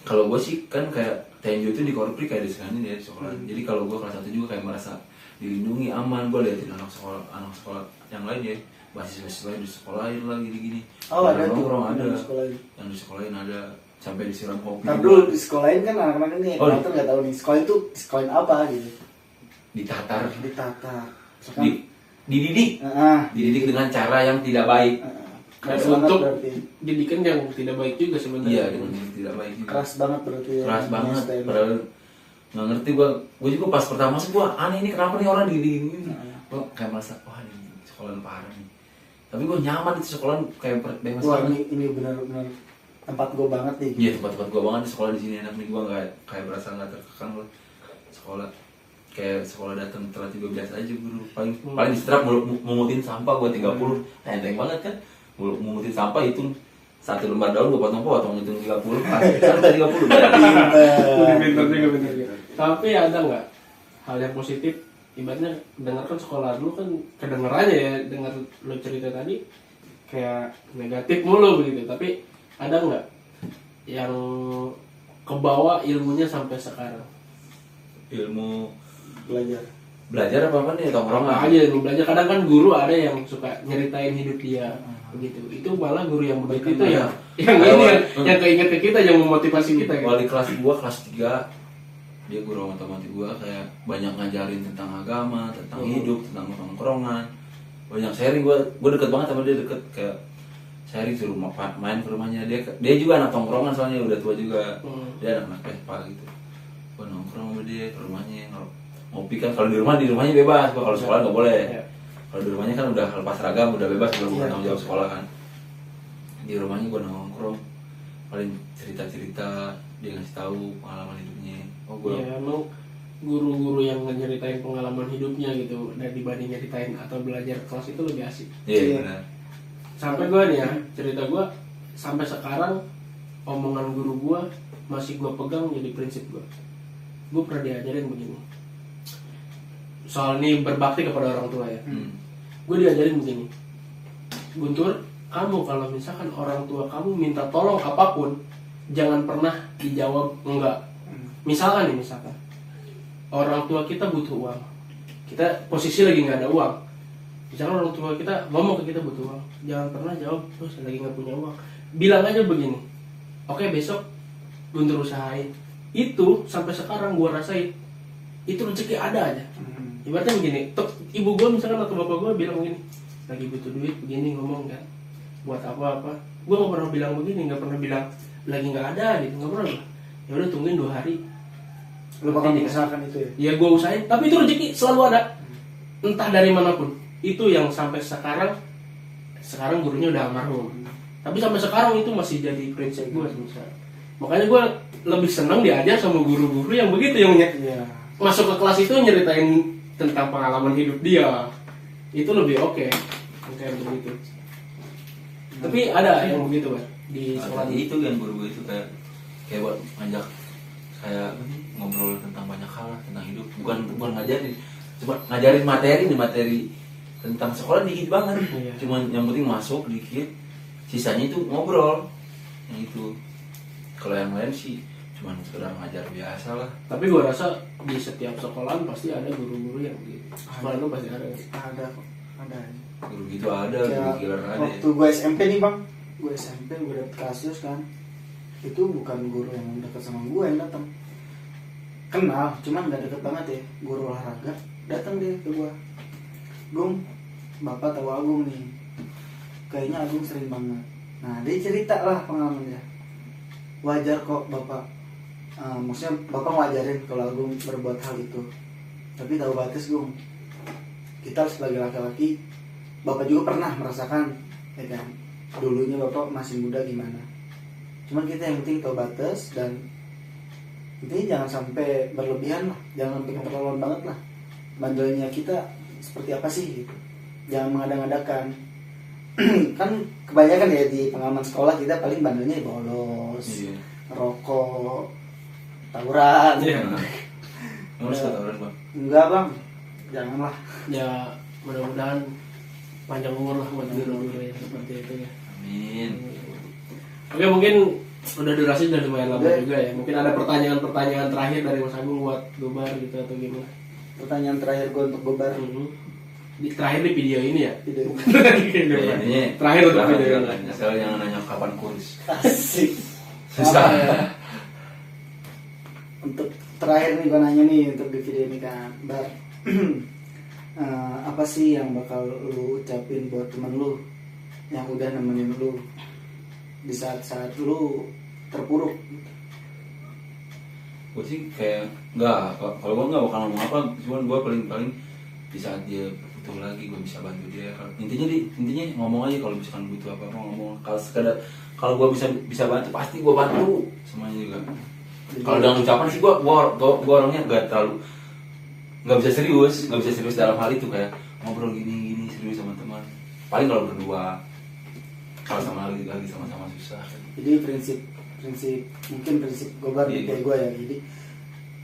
kalau gua sih kan kayak Tenjo itu di Korpri kayak disegani ya di sekolah. Jadi kalau gua kelas 1 juga kayak merasa dilindungi aman, gue liatin anak sekolah yang lain ya mahasiswa di sekolahin lah gini-gini. Ada tuh yang di sekolahin ada sampai disiram kopi. Nah dulu di sekolahin kan anak-anak ini penonton nggak tahu nih sekolahin tuh sekolahin apa gitu. Ditatar. Dididik dengan cara yang tidak baik. Untuk didikan yang tidak baik juga sebenarnya. Iya, dengan yang tidak baik juga. Keras banget berarti. Keras banget. Padahal nggak ngerti gue juga pas pertama masuk gue aneh ini kenapa nih orang di gue kayak merasa wah ini sekolah parah nih tapi gue nyaman di sekolah kayak bebas banget. Ini benar-benar tempat gue banget nih. Iya tempat gue banget di sekolah di sini enak nih gue nggak kayak berasa nggak terkekang loh sekolah kayak sekolah datang telat juga biasa aja guru paling distrap mengutin sampah gue 30 enteng banget kan mengutin sampah itu 1 lembar daun gue potong hitung 30 pasti kan 30 pintar juga. Tapi ada nggak hal yang positif? Ibaratnya dengarkan sekolah dulu kan kedengerannya ya dengar lo cerita tadi kayak negatif mulu begitu. Tapi ada nggak yang kebawa ilmunya sampai sekarang? Ilmu belajar apa nih Apa tongkrongan aja lu belajar. Kadang kan guru ada yang suka nyeritain hidup dia begitu. Itu malah guru yang begitu itu ya yang Kayak ini wali- yang keinget ke kita, yang memotivasi kita gitu. wali kelas gua kelas 3 dia guru matematik gua kayak banyak ngajarin tentang agama, tentang hidup, tentang tongkrongan, banyak sharing. Gua deket banget sama dia, deket kayak sharing, suruh main ke rumahnya. Dia juga anak tongkrongan soalnya udah tua juga. Dia anak Vespa gitu. Gua nongkrong sama dia ke rumahnya ngopi kan. Kalau di rumahnya bebas. Gua kalau sekolah nggak boleh. Iya. Kalau di rumahnya kan udah lepas seragam, udah bebas, udah bukan Iya. tanggung jawab sekolah kan. Di rumahnya gua nongkrong, paling cerita-cerita, dia ngasih tahu pengalaman hidupnya. Oh gua Ya emang guru-guru yang ngeceritain pengalaman hidupnya gitu, dan dibanding nyeritain atau belajar kelas itu lebih asik. iya benar. Sampai gue nih ya, cerita gue sampai sekarang omongan guru gue masih gue pegang jadi prinsip gue. Gue pernah diajarin begini. Soal ini berbakti kepada orang tua ya. Gue diajarin begini. Guntur, kamu kalau misalkan orang tua kamu minta tolong apapun, jangan pernah dijawab enggak. Misalkan orang tua kita butuh uang, kita posisi lagi nggak ada uang. Misalkan orang tua kita ngomong ke kita butuh uang, jangan pernah jawab terus lagi nggak punya uang. Bilang aja begini, oke besok Guntur usahain. Itu sampai sekarang gue rasain itu rezeki ada aja. Ibaratnya begini, ibu gue misalkan atau bapak gue bilang begini, lagi butuh duit begini ngomong kan, buat apa-apa. Gue nggak pernah bilang begini, nggak pernah bilang lagi nggak ada gitu, nggak pernah. Ya udah tungguin 2 hari. Lu bakal mengusahakan itu ya. Ya gue usahain, tapi itu rezeki selalu ada, entah dari manapun. Itu yang sampai sekarang gurunya udah almarhum, tapi sampai sekarang itu masih jadi prinsip gue misalnya. Makanya gue lebih senang diajar sama guru-guru yang begitu, yang Iya. masuk ke kelas itu nyeritain tentang pengalaman hidup dia. Itu lebih oke kayak begitu. Tapi ada yang begitu kan di sekolah Itu yang guru gue itu kayak buat ngajak kayak ngobrol tentang banyak hal lah, tentang hidup. Bukan ngajarin, cuma ngajarin materi tentang sekolah dikit banget. Iya. Cuman yang penting masuk dikit, sisanya itu ngobrol. Yang itu. Kalau yang lain sih cuman sekedar ngajar biasa lah. Tapi gue rasa di setiap sekolahan pasti ada guru-guru yang begitu. Sekolah lu pasti ada. Ada kok, ada. Guru gitu ada, guru Kayak killer ada. waktu gue SMP nih bang, gue SMP gue dapet kasus kan, itu bukan guru yang dekat sama gue yang datang, kenal cuman nggak deket banget ya, guru olahraga datang dia ke gue, Gung, bapak tahu Agung nih, kayaknya Agung sering banget. Nah dia cerita lah pengalamannya, wajar kok bapak, maksudnya bapak ngajarin kalau Agung berbuat hal itu, tapi tahu batas Gung, kita sebagai laki-laki, bapak juga pernah merasakan, ya kan, dulunya bapak masih muda gimana, cuman kita yang penting tahu batas, dan intinya jangan sampai berlebihan lah, jangan sampai keterlaluan banget lah, bandelnya kita seperti apa sih gitu, jangan mengada-ngadakan. Kan kebanyakan ya di pengalaman sekolah kita paling bandelnya bolos, Iya. rokok, tawuran. Iya. Lu suka tawuran bang? Enggak bang, janganlah. Ya mudah-mudahan panjang umur lah buat guru-guru yang seperti itu ya. Amin. Oke, mungkin udah durasi udah lumayan lama Oke. juga ya. Mungkin ada pertanyaan-pertanyaan terakhir dari Mas Agung buat Gobar gitu atau gimana? Pertanyaan terakhir gue untuk Gobar. Terakhir di video ini ya. Video. Ya, intinya Terakhir untuk jangan- video jangan- ini. asal jangan nanya kapan kurus. Asik. Susah. Apa ya? Untuk terakhir nih gue nanya nih untuk di video ini kan, Bar. Apa sih yang bakal lu ucapin buat temen lu yang udah nemenin lu di saat-saat lu terpuruk? Gue sih kayak nggak, kalau gue nggak bakal ngomong apa, cuman gue paling di saat dia butuh lagi gue bisa bantu dia. Intinya ngomong aja, kalau misalkan butuh apa ngomong. Kalau sekadar kalau gue bisa bantu pasti gue bantu semuanya juga. Kalau dengan ucapan sih gue orangnya nggak bisa serius dalam hal itu, kayak ngobrol gini serius sama teman. Paling kalau berdua, kalau sama lagi sama-sama susah. Jadi prinsip Gobar Iya. kayak gue ya. Jadi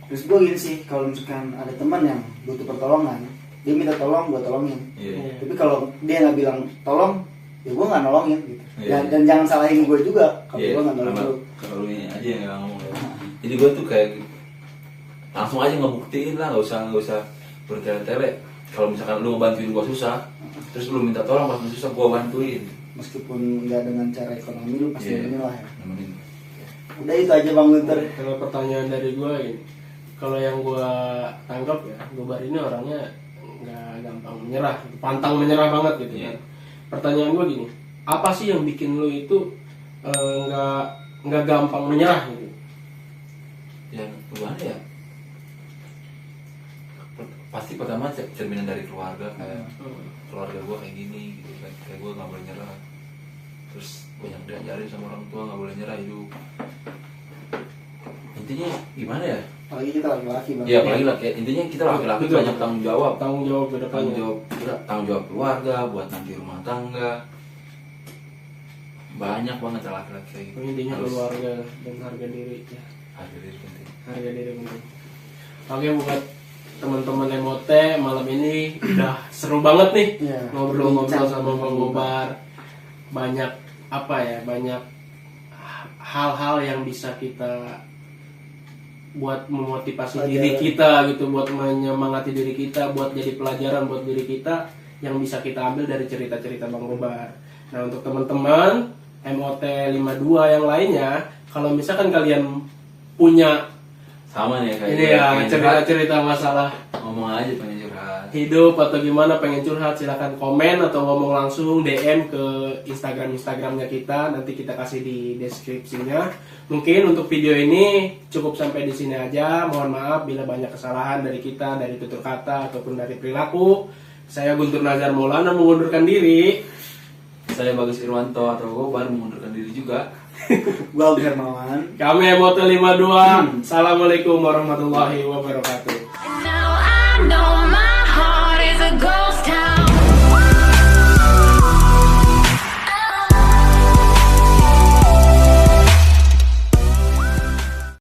terus gue gini sih, kalau misalkan ada teman yang butuh pertolongan, dia minta tolong, gue tolongin. Iya. Tapi kalau dia nggak bilang tolong, ya gue nggak nolongin gitu. Iya. Dan jangan salahin gue juga kalau gue nggak nolong lu. Kalau ini aja yang nggak ngomong. Jadi gue tuh kayak langsung aja ngebuktiin lah, nggak usah bertele-tele. Kalau misalkan lu ngebantuin gua susah, terus lu minta tolong pas lu susah gua bantuin. Meskipun nggak dengan cara ekonomi lu pasti Iya. nemenin lah ya. Nemenin. Udah itu aja Bang Guntur. Kalau pertanyaan dari gue ini, kalau yang gue tangkap ya, Gobar ini orangnya nggak gampang menyerah, pantang menyerah banget gitu kan. Pertanyaan gue gini, apa sih yang bikin lu itu nggak gampang menyerah gitu? Ya gimana ya? Pasti pertama cerminan dari keluarga, kayak keluarga gue kayak gini gitu, kayak gue nggak boleh nyerah. Terus banyak diajarin sama orang tua nggak boleh nyerah hidup. Intinya gimana ya? Apalagi kita laki-laki Bang. Ya apalagi laki, intinya kita laki-laki Betul. banyak tanggung jawab. Tanggung jawab ke depannya. Tanggung jawab keluarga, buat nanti rumah tangga. Banyak banget laki-laki kayak gitu. Intinya Harus keluarga dan harga diri ya. harga diri penting. Harga diri penting. Oke, buat teman-teman MOT malam ini udah seru banget nih Iya. ngobrol-ngobrol Bincang. sama Bang Gobar. Banyak apa ya, banyak hal-hal yang bisa kita buat memotivasi Pelajaran. diri kita gitu, buat menyemangati diri kita, buat jadi pelajaran buat diri kita yang bisa kita ambil dari cerita-cerita Bang Gobar. Nah, untuk teman-teman MOT 52 yang lainnya, kalau misalkan kalian punya Sama nih kayak ini gue, ya pengen curhat, cerita-cerita masalah ngomong aja pengen curhat. hidup atau gimana, pengen curhat, silakan komen atau ngomong langsung DM ke Instagramnya kita, nanti kita kasih di deskripsinya. Mungkin untuk video ini cukup sampai di sini aja. Mohon maaf bila banyak kesalahan dari kita, dari tutur kata ataupun dari perilaku. Saya Guntur Nazar Maulana mengundurkan diri. Saya Bagus Irwanto atau Gobar mengundurkan diri juga. Gua Hermawan. Kami MOT 52. Assalamualaikum warahmatullahi wabarakatuh. Now I know my